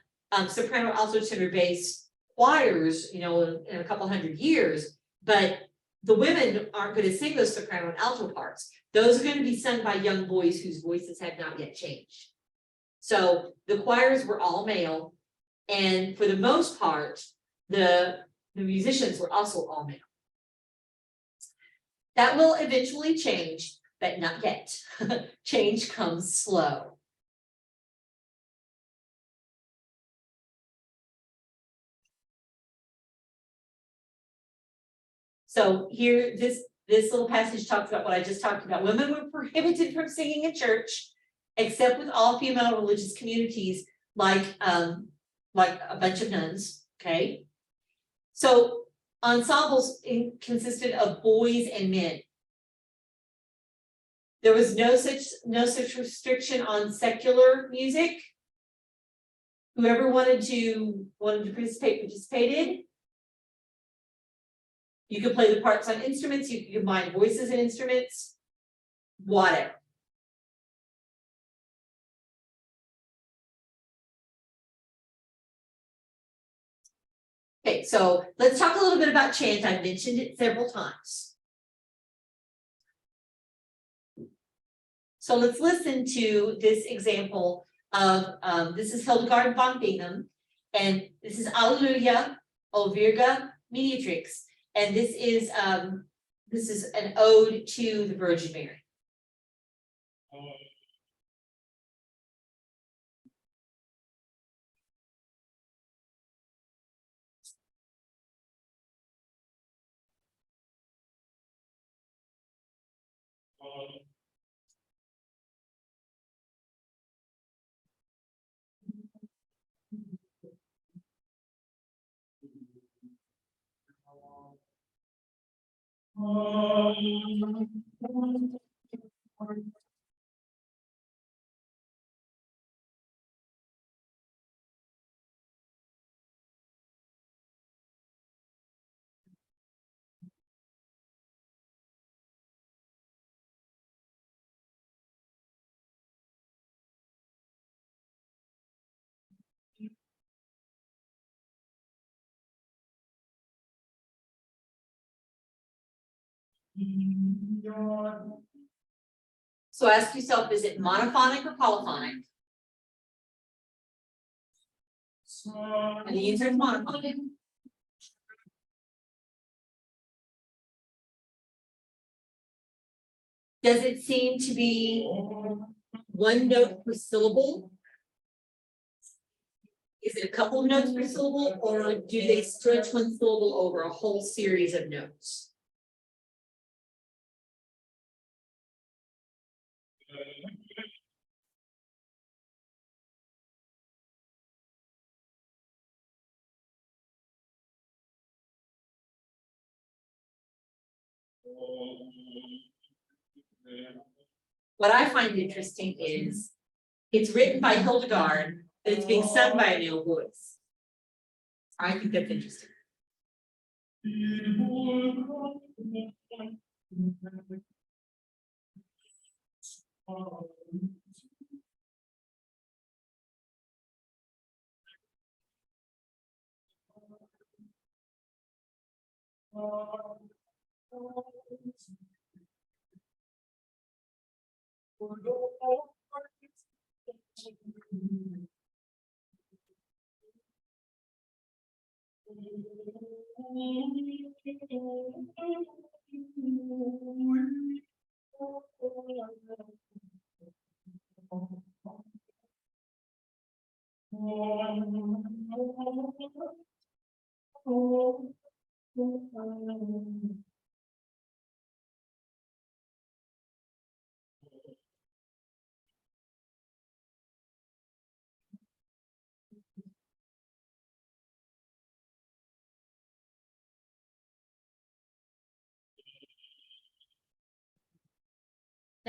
soprano, alto, tenor, bass choirs, you know, in a couple hundred years, but the women aren't going to sing those soprano and alto parts. Those are going to be sung by young boys whose voices have not yet changed. So the choirs were all male, and for the most part, the musicians were also all male. That will eventually change, but not yet. Change comes slow. So here, this little passage talks about what I just talked about. Women were prohibited from singing in church, except with all female religious communities, like a bunch of nuns. Okay, so ensembles consisted of boys and men. There was no such restriction on secular music. Whoever wanted to participated. You could play the parts on instruments, you could combine voices and instruments, whatever. Okay, so let's talk a little bit about chant. I've mentioned it several times. So let's listen to this example of, this is Hildegard von Bingen, and this is Alleluia, O Virga Mediatrix, and this is an ode to the Virgin Mary. So ask yourself, is it monophonic or polyphonic? And the answer is monophonic. Does it seem to be one note per syllable? Is it a couple of notes per syllable, or do they stretch one syllable over a whole series of notes? What I find interesting is it's written by Hildegard, but it's being sung by a male voice. I think that's interesting. Now,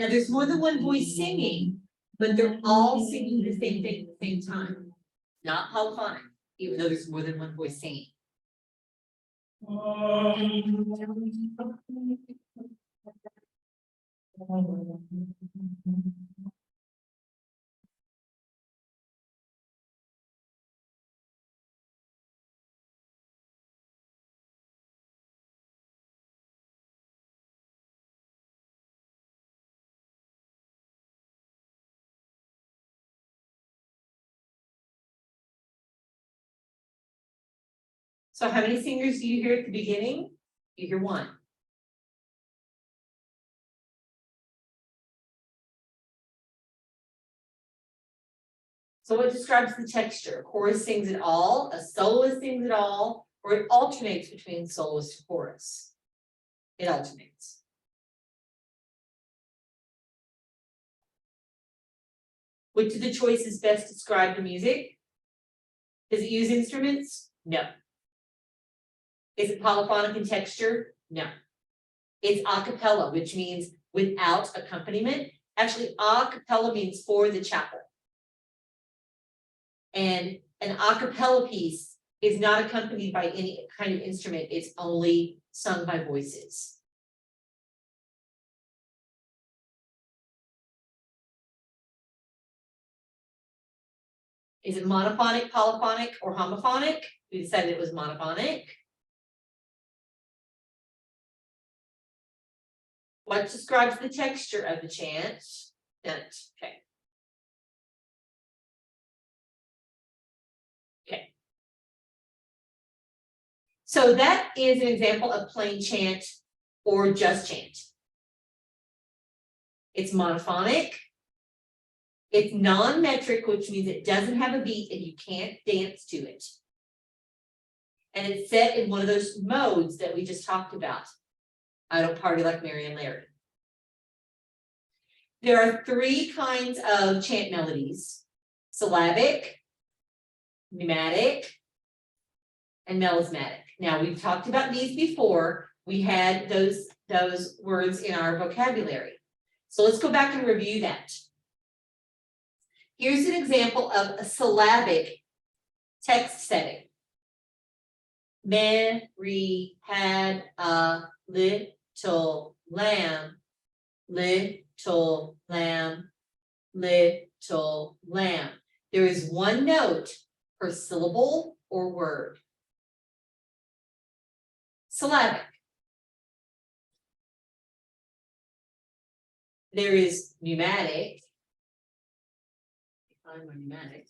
there's more than one voice singing, but they're all singing the same thing at the same time. Not polyphonic, even though there's more than one voice singing. So how many singers do you hear at the beginning? You hear one. So what describes the texture? A chorus sings it all, a soloist sings it all, or it alternates between soloist and chorus? It alternates. Which of the choices best describe the music? Does it use instruments? No. Is it polyphonic in texture? No. It's a cappella, which means without accompaniment. Actually, a cappella means for the chapel. And an a cappella piece is not accompanied by any kind of instrument. It's only sung by voices. Is it monophonic, polyphonic, or homophonic? We decided it was monophonic. What describes the texture of the chant? Okay. Okay. So that is an example of plain chant or just chant. It's monophonic. It's non-metric, which means it doesn't have a beat and you can't dance to it. And it's set in one of those modes that we just talked about. I don't party like Mary and Larry. There are three kinds of chant melodies: syllabic, pneumatic, and melismatic. Now, we've talked about these before. We had those words in our vocabulary. So let's go back and review that. Here's an example of a syllabic text setting. Mary had a little lamb, little lamb, little lamb. There is one note per syllable or word. Syllabic. There is pneumatic. Find my pneumatic.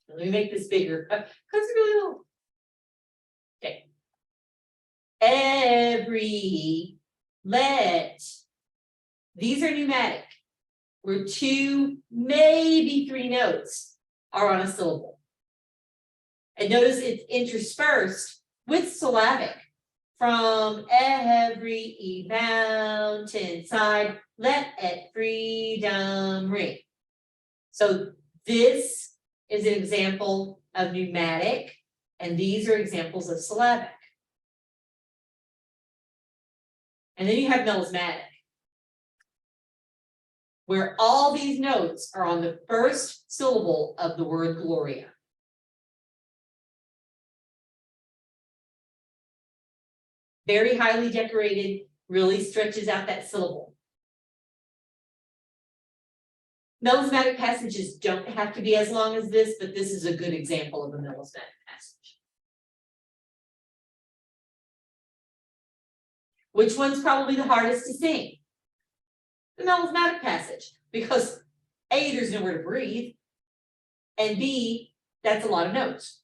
Let me make this bigger because it's really long. Okay. Every, let. These are pneumatic, where 2, maybe 3 notes are on a syllable. And notice it's interspersed with syllabic. From every mountain side, let it freedom ring. So this is an example of pneumatic, and these are examples of syllabic. And then you have melismatic, where all these notes are on the first syllable of the word Gloria. Very highly decorated, really stretches out that syllable. Melismatic passages don't have to be as long as this, but this is a good example of a melismatic passage. Which one's probably the hardest to sing? The melismatic passage, because A, there's nowhere to breathe, and B, that's a lot of notes.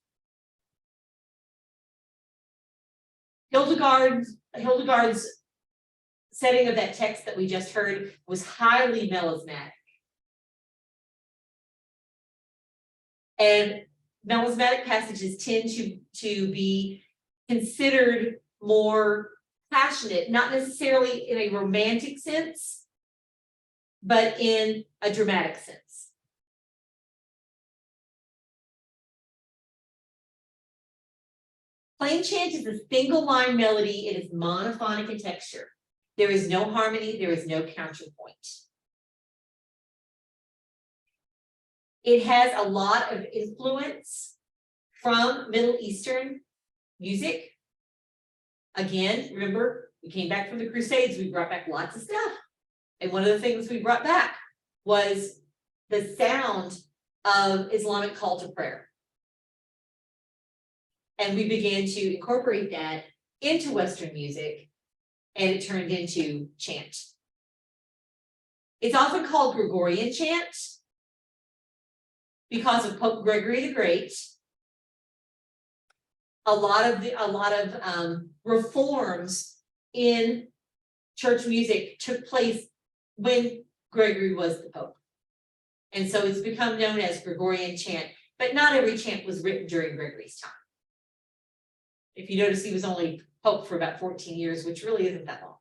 Hildegard's setting of that text that we just heard was highly melismatic. And melismatic passages tend to be considered more passionate, not necessarily in a romantic sense, but in a dramatic sense. Plain chant is a single line melody. It is monophonic in texture. There is no harmony, there is no counterpoint. It has a lot of influence from Middle Eastern music. Again, remember, we came back from the Crusades, we brought back lots of stuff. And one of the things we brought back was the sound of Islamic call to prayer. And we began to incorporate that into Western music, and it turned into chant. It's often called Gregorian chant because of Pope Gregory the Great. A lot of reforms in church music took place when Gregory was the Pope. And so it's become known as Gregorian chant, but not every chant was written during Gregory's time. If you notice, he was only Pope for about 14 years, which really isn't that long.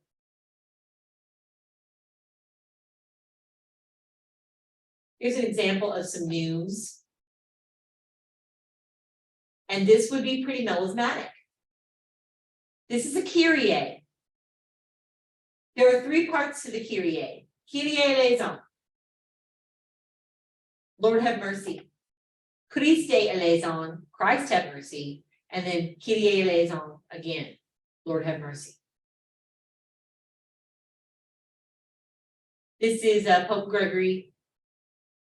Here's an example of some news. And this would be pretty melismatic. This is a Kyrie. There are three parts to the Kyrie. Kyrie eleison. Lord have mercy. Christe eleison, Christ have mercy. And then Kyrie eleison again, Lord have mercy. This is Pope Gregory.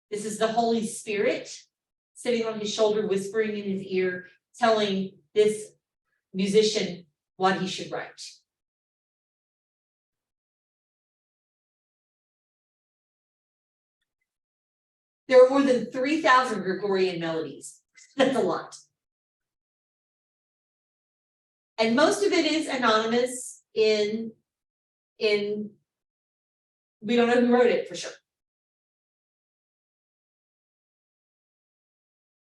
This is the Holy Spirit sitting on his shoulder, whispering in his ear, telling this musician what he should write. There are more than 3,000 Gregorian melodies. That's a lot. And most of it is anonymous in we don't know who wrote it for sure.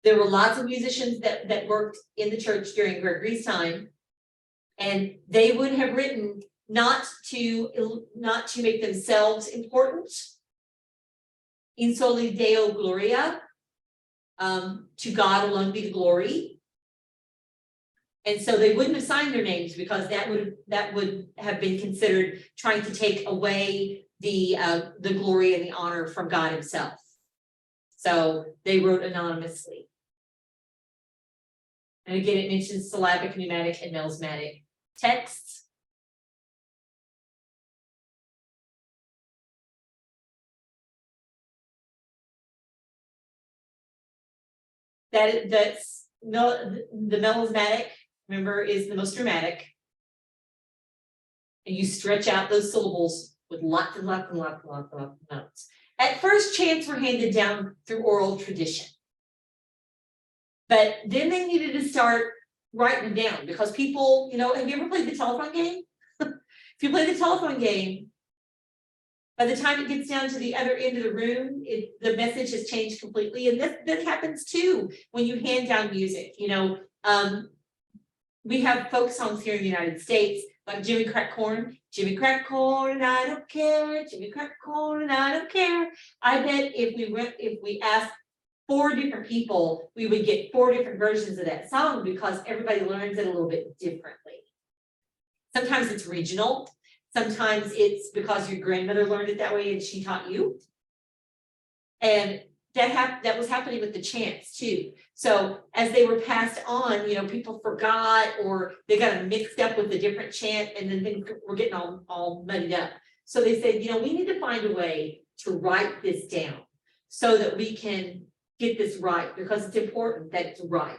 There were lots of musicians that worked in the church during Gregory's time, and they would have written not to make themselves important. In soli Deo gloria, to God alone be the glory. And so they wouldn't have signed their names because that would have been considered trying to take away the glory and the honor from God himself. So they wrote anonymously. And again, it mentions syllabic, pneumatic, and melismatic texts. That's the melismatic, remember, is the most dramatic. And you stretch out those syllables with lots and lots and lots and lots of notes. At first, chants were handed down through oral tradition. But then they needed to start writing them down because people, have you ever played the telephone game? If you play the telephone game, by the time it gets down to the other end of the room, the message has changed completely. And that happens too when you hand down music. We have folk songs here in the United States, like Jimmy Crack Corn. Jimmy Crack Corn, I don't care. Jimmy Crack Corn, I don't care. I bet if we asked 4 different people, we would get 4 different versions of that song because everybody learns it a little bit differently. Sometimes it's regional. Sometimes it's because your grandmother learned it that way and she taught you. And that was happening with the chants too. So as they were passed on, people forgot or they got mixed up with a different chant and then things were getting all muddied up. So they said, we need to find a way to write this down so that we can get this right because it's important that it's right.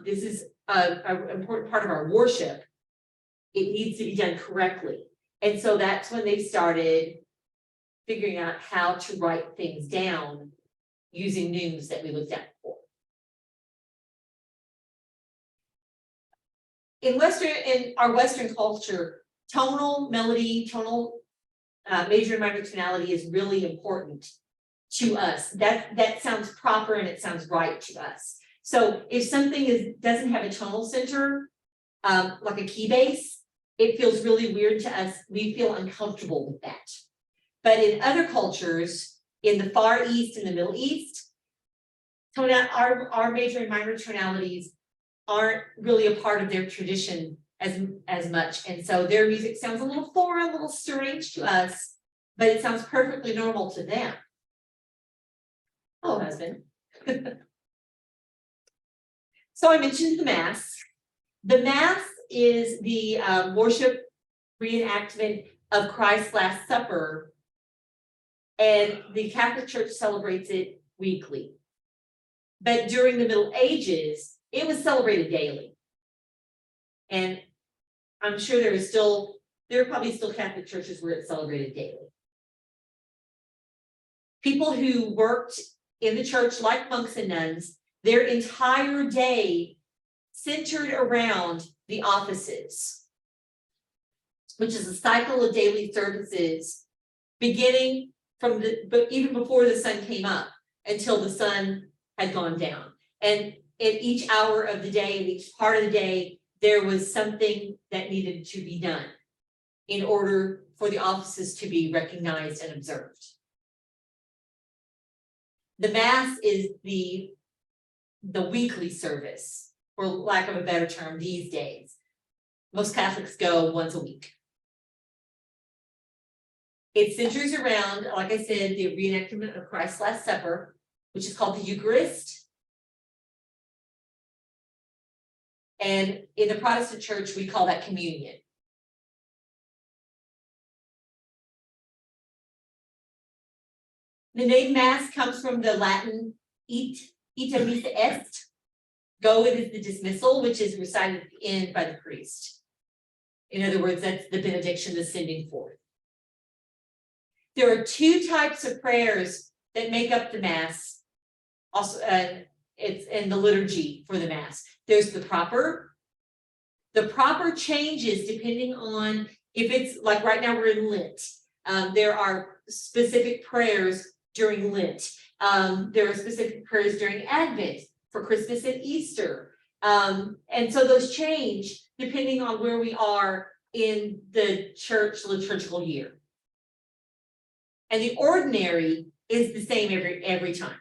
This is an important part of our worship. It needs to be done correctly. And so that's when they started figuring out how to write things down using news that we looked at before. in our Western culture, tonal melody, major and minor tonality is really important to us. That sounds proper and it sounds right to us. So if something doesn't have a tonal center, like a key base, it feels really weird to us. We feel uncomfortable with that. But in other cultures, in the Far East and the Middle East, our major and minor tonalities aren't really a part of their tradition as much. And so their music sounds a little foreign, a little strange to us, but it sounds perfectly normal to them. Oh, husband. So I mentioned the Mass. The Mass is the worship reenactment of Christ's Last Supper, and the Catholic Church celebrates it weekly. But during the Middle Ages, it was celebrated daily. And I'm sure there are probably still Catholic churches where it's celebrated daily. People who worked in the church, like monks and nuns, their entire day centered around the offices, which is a cycle of daily services beginning from even before the sun came up until the sun had gone down. And at each hour of the day, and each part of the day, there was something that needed to be done in order for the offices to be recognized and observed. The Mass is the weekly service, for lack of a better term, these days. Most Catholics go once a week. It centers around, like I said, the reenactment of Christ's Last Supper, which is called the Eucharist. And in the Protestant church, we call that communion. The name Mass comes from the Latin ita missa est. Go, it is the dismissal, which is recited at the end by the priest. In other words, that's the benediction, the sending forth. There are two types of prayers that make up the Mass. Also, it's in the liturgy for the Mass. There's the proper. The proper changes depending on if it's like right now we're in Lent. There are specific prayers during Lent. There are specific prayers during Advent, for Christmas and Easter. And so those change depending on where we are in the church liturgical year. And the ordinary is the same every time.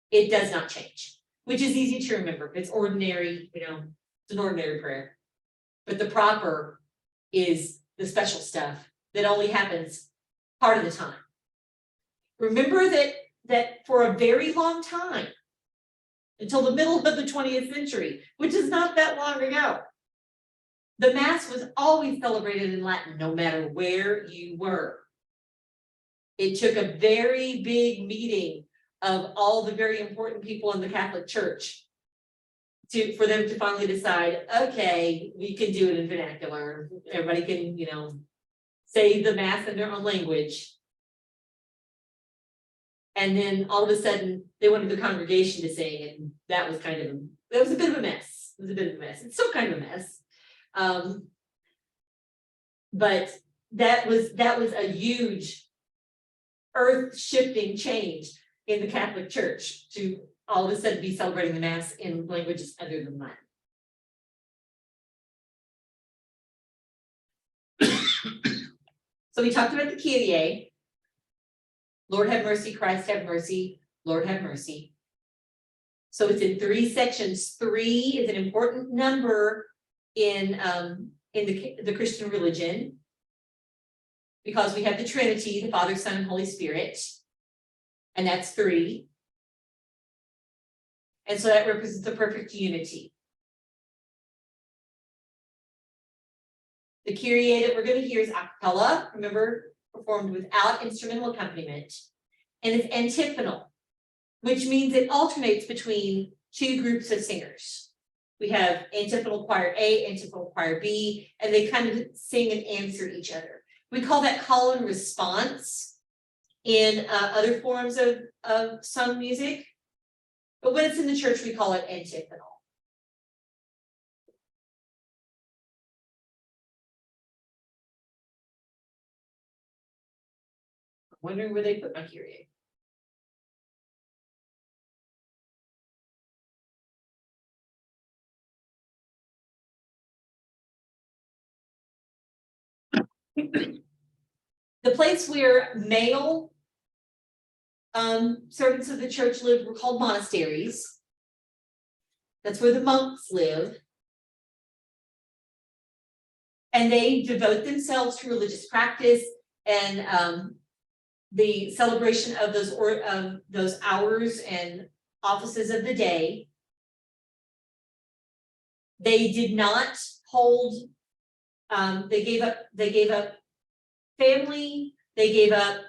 It does not change, which is easy to remember. If it's ordinary, it's an ordinary prayer. But the proper is the special stuff that only happens part of the time. Remember that for a very long time, until the middle of the 20th century, which is not that long ago, the Mass was always celebrated in Latin, no matter where you were. It took a very big meeting of all the very important people in the Catholic Church for them to finally decide, okay, we can do it in vernacular. Everybody can, say the Mass in their own language. And then all of a sudden, they wanted the congregation to sing, and that was a bit of a mess. It was a bit of a mess. It's still kind of a mess. But that was a huge earth-shifting change in the Catholic Church to all of a sudden be celebrating the Mass in languages other than Latin. So we talked about the Kyrie. Lord have mercy, Christ have mercy, Lord have mercy. So it's in 3 sections. 3 is an important number in the Christian religion, because we have the Trinity, the Father, Son, and Holy Spirit, and that's 3. And so that represents the perfect unity. The Kyrie that we're going to hear is a cappella, remember, performed without instrumental accompaniment, and it's antiphonal, which means it alternates between 2 groups of singers. We have antiphonal choir A, antiphonal choir B, and they kind of sing and answer each other. We call that call and response in other forms of sung music, but when it's in the church, we call it antiphonal. Wondering where they put my Kyrie. The place where male servants of the church lived were called monasteries. That's where the monks live. And they devote themselves to religious practice and the celebration of those hours and offices of the day. They did not hold, they gave up family, they gave up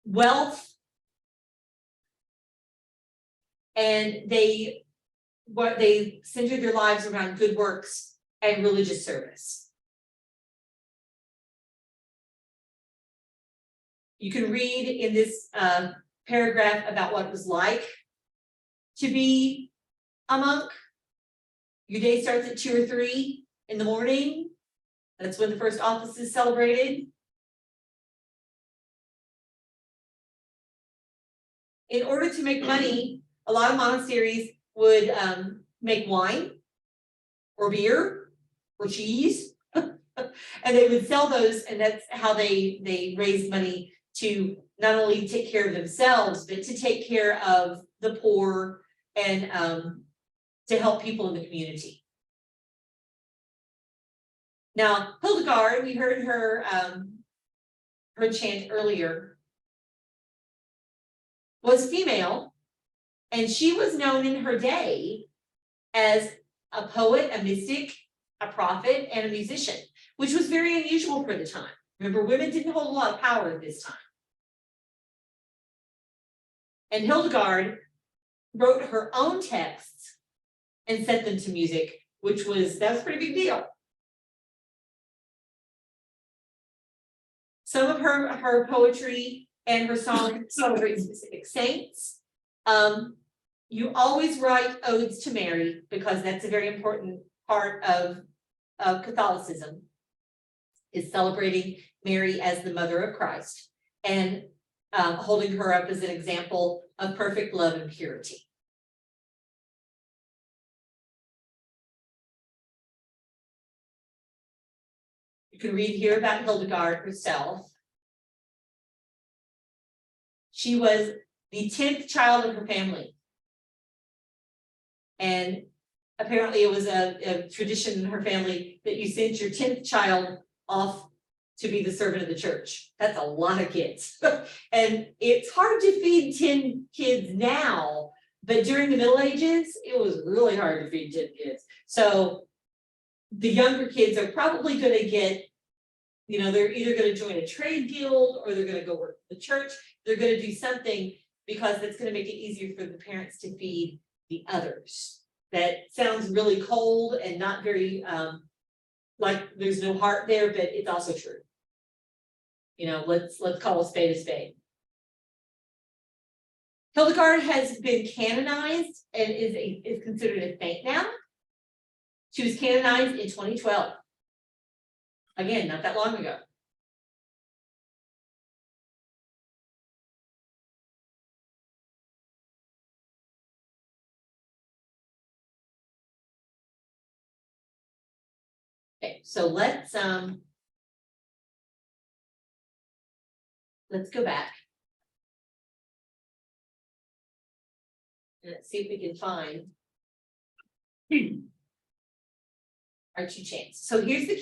wealth. And they centered their lives around good works and religious service. You can read in this paragraph about what it was like to be a monk. Your day starts at 2 or 3 in the morning. That's when the first office is celebrated. In order to make money, a lot of monasteries would make wine or beer or cheese, and they would sell those, and that's how they raised money to not only take care of themselves, but to take care of the poor and to help people in the community. Now, Hildegard, we heard her chant earlier, was female, and she was known in her day as a poet, a mystic, a prophet, and a musician, which was very unusual for the time. Remember, women didn't hold a lot of power at this time. And Hildegard wrote her own texts and set them to music, that was a pretty big deal. Some of her poetry and her songs celebrate specific saints. You always write odes to Mary because that's a very important part of Catholicism, is celebrating Mary as the mother of Christ and holding her up as an example of perfect love and purity. You can read here about Hildegard herself. She was the 10th child of her family. And apparently it was a tradition in her family that you sent your 10th child off to be the servant of the church. That's a lot of kids. And it's hard to feed 10 kids now, but during the Middle Ages, it was really hard to feed 10 kids. So the younger kids are probably going to get, they're either going to join a trade guild or they're going to go work for the church. They're going to do something because that's going to make it easier for the parents to feed the others. That sounds really cold and not very, like there's no heart there, but it's also true. Let's call a spade a spade. Hildegard has been canonized and is considered a saint now. She was canonized in 2012. Again, not that long ago. Okay, so let's go back. And let's see if we can find our 2 chants. So here's the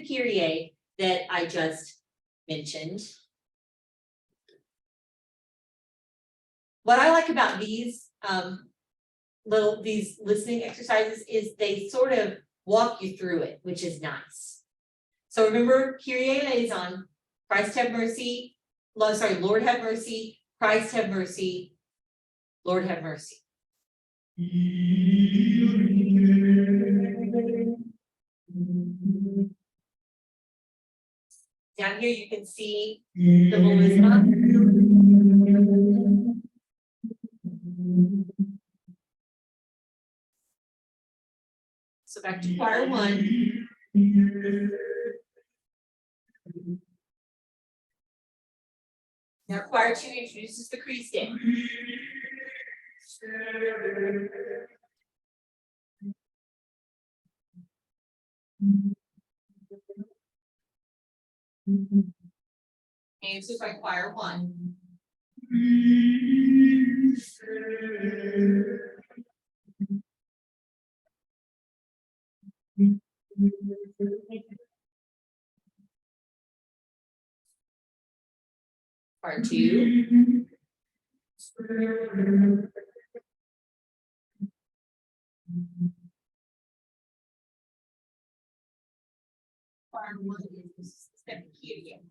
Kyrie that I just mentioned. What I like about these these listening exercises is they sort of walk you through it, which is nice. So remember, Kyrie eleison, Christ have mercy, Lord have mercy, Christ have mercy, Lord have mercy. Down here you can see the melisma. So back to choir 1. Now choir 2 introduces the crease stand. Answers by choir 1. Choir 2. Choir 1 is the second key again.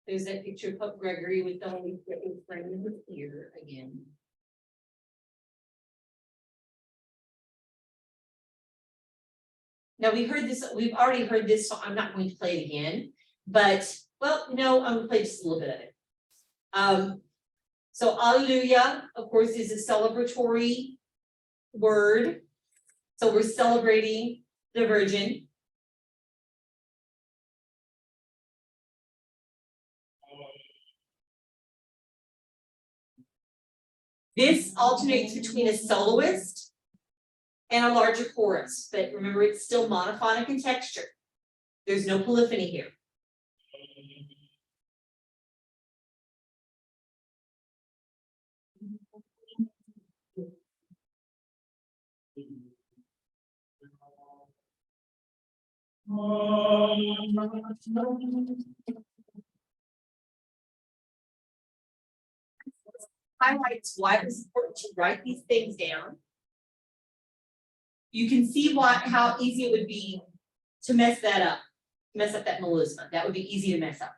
There's that picture of Pope Gregory with the Holy Spirit framed in his ear again. Now we've already heard this, so I'm not going to play it again, but well, no, I'm gonna play just a little bit of it. So Alleluia, of course, is a celebratory word. So we're celebrating the Virgin. This alternates between a soloist and a larger chorus, but remember it's still monophonic in texture. There's no polyphony here. Highlights why it was important to write these things down. You can see how easy it would be to mess that up, mess up that melisma. That would be easy to mess up.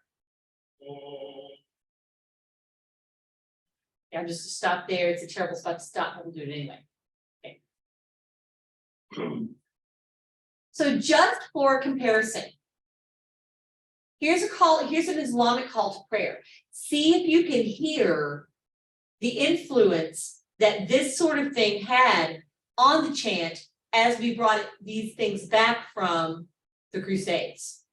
Yeah, just to stop there. It's a terrible spot to stop, but we'll do it anyway. Okay. So just for comparison, here's an Islamic call to prayer. See if you can hear the influence that this sort of thing had on the chant as we brought these things back from the Crusades.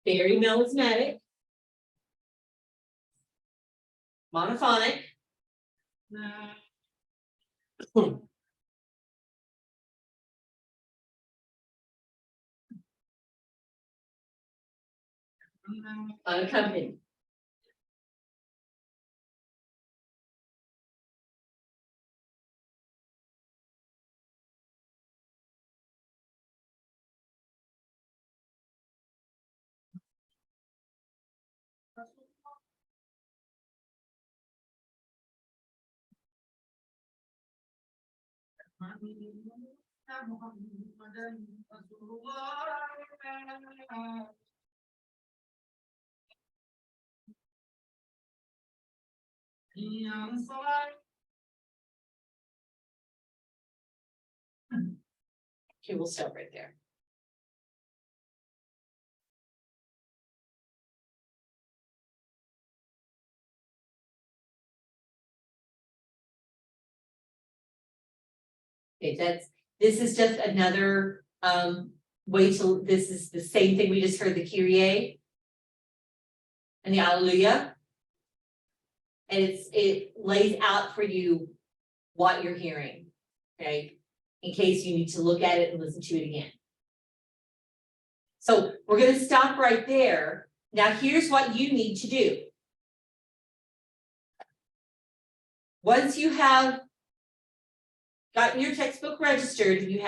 Very melismatic, monophonic. Unaccompanied. Okay, we'll stop right there. Okay, this is just another way to, this is the same thing we just heard, the Kyrie and the Alleluia. And it lays out for you what you're hearing. Okay. in case you need to look at it and listen to it again. So we're gonna stop right there. Now, here's what you need to do. Once you have gotten your textbook registered, you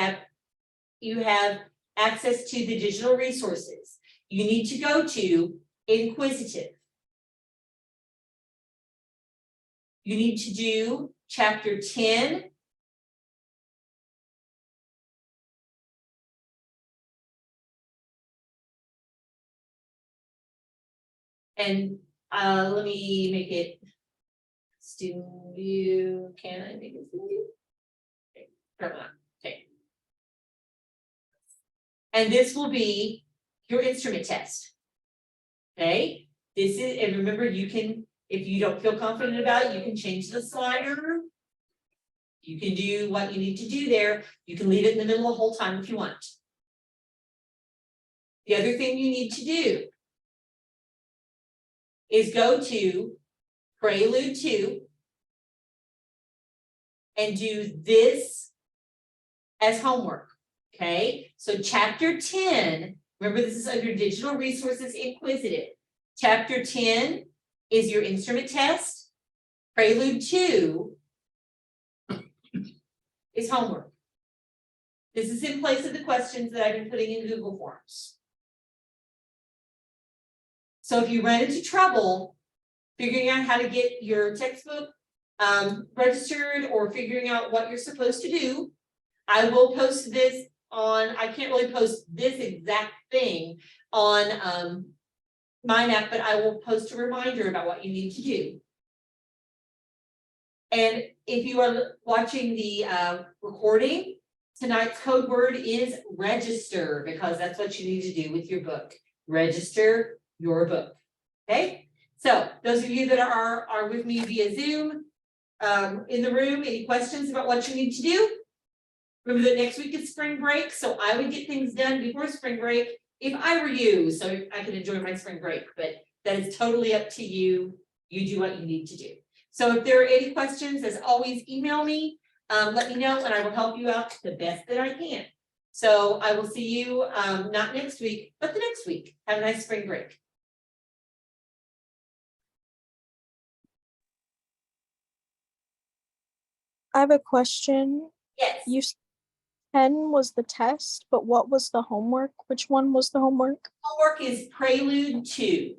have access to the digital resources. You need to go to InQuizitive. You need to do chapter 10. And let me make it student view. Can I make it student view? Okay, come on. Okay. And this will be your instrument test. Okay, this is, and remember, you can, if you don't feel confident about it, you can change the slider. You can do what you need to do there. You can leave it in the middle the whole time if you want. The other thing you need to do is go to Prelude 2 and do this as homework. Okay, so chapter 10, remember this is under digital resources InQuizitive. Chapter 10 is your instrument test. Prelude 2 is homework. This is in place of the questions that I've been putting in Google Forms. So if you run into trouble figuring out how to get your textbook registered or figuring out what you're supposed to do, I will post this on, I can't really post this exact thing on Mind App, but I will post a reminder about what you need to do. And if you are watching the recording, tonight's code word is register, because that's what you need to do with your book. Register your book. Okay, so those of you that are with me via Zoom in the room, any questions about what you need to do? Remember that next week is spring break, so I would get things done before spring break if I were you, so I can enjoy my spring break, but that is totally up to you. You do what you need to do. So if there are any questions, as always, email me, let me know, and I will help you out the best that I can. So I will see you not next week, but the next week. Have a nice spring break. I have a question. Yes. You said 10 was the test, but what was the homework? Which one was the homework? Homework is Prelude 2.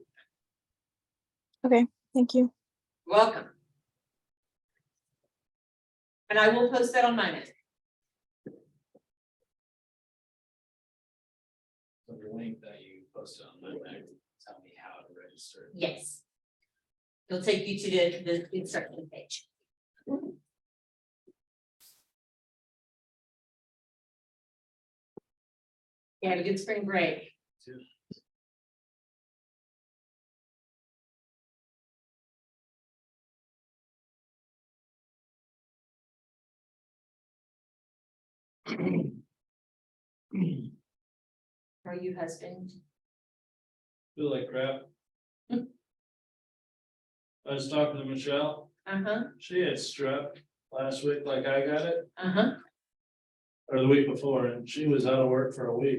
Okay, thank you. You're welcome. And I will post that on my net. So the link that you posted on my back, tell me how to register. Yes. It'll take you to the instruction page. Yeah, have a good spring break. How are you, husband? Feel like crap. I was talking to Michelle, she had strep last week like I got it, Uh-huh. or the week before, and she was out of work for a week.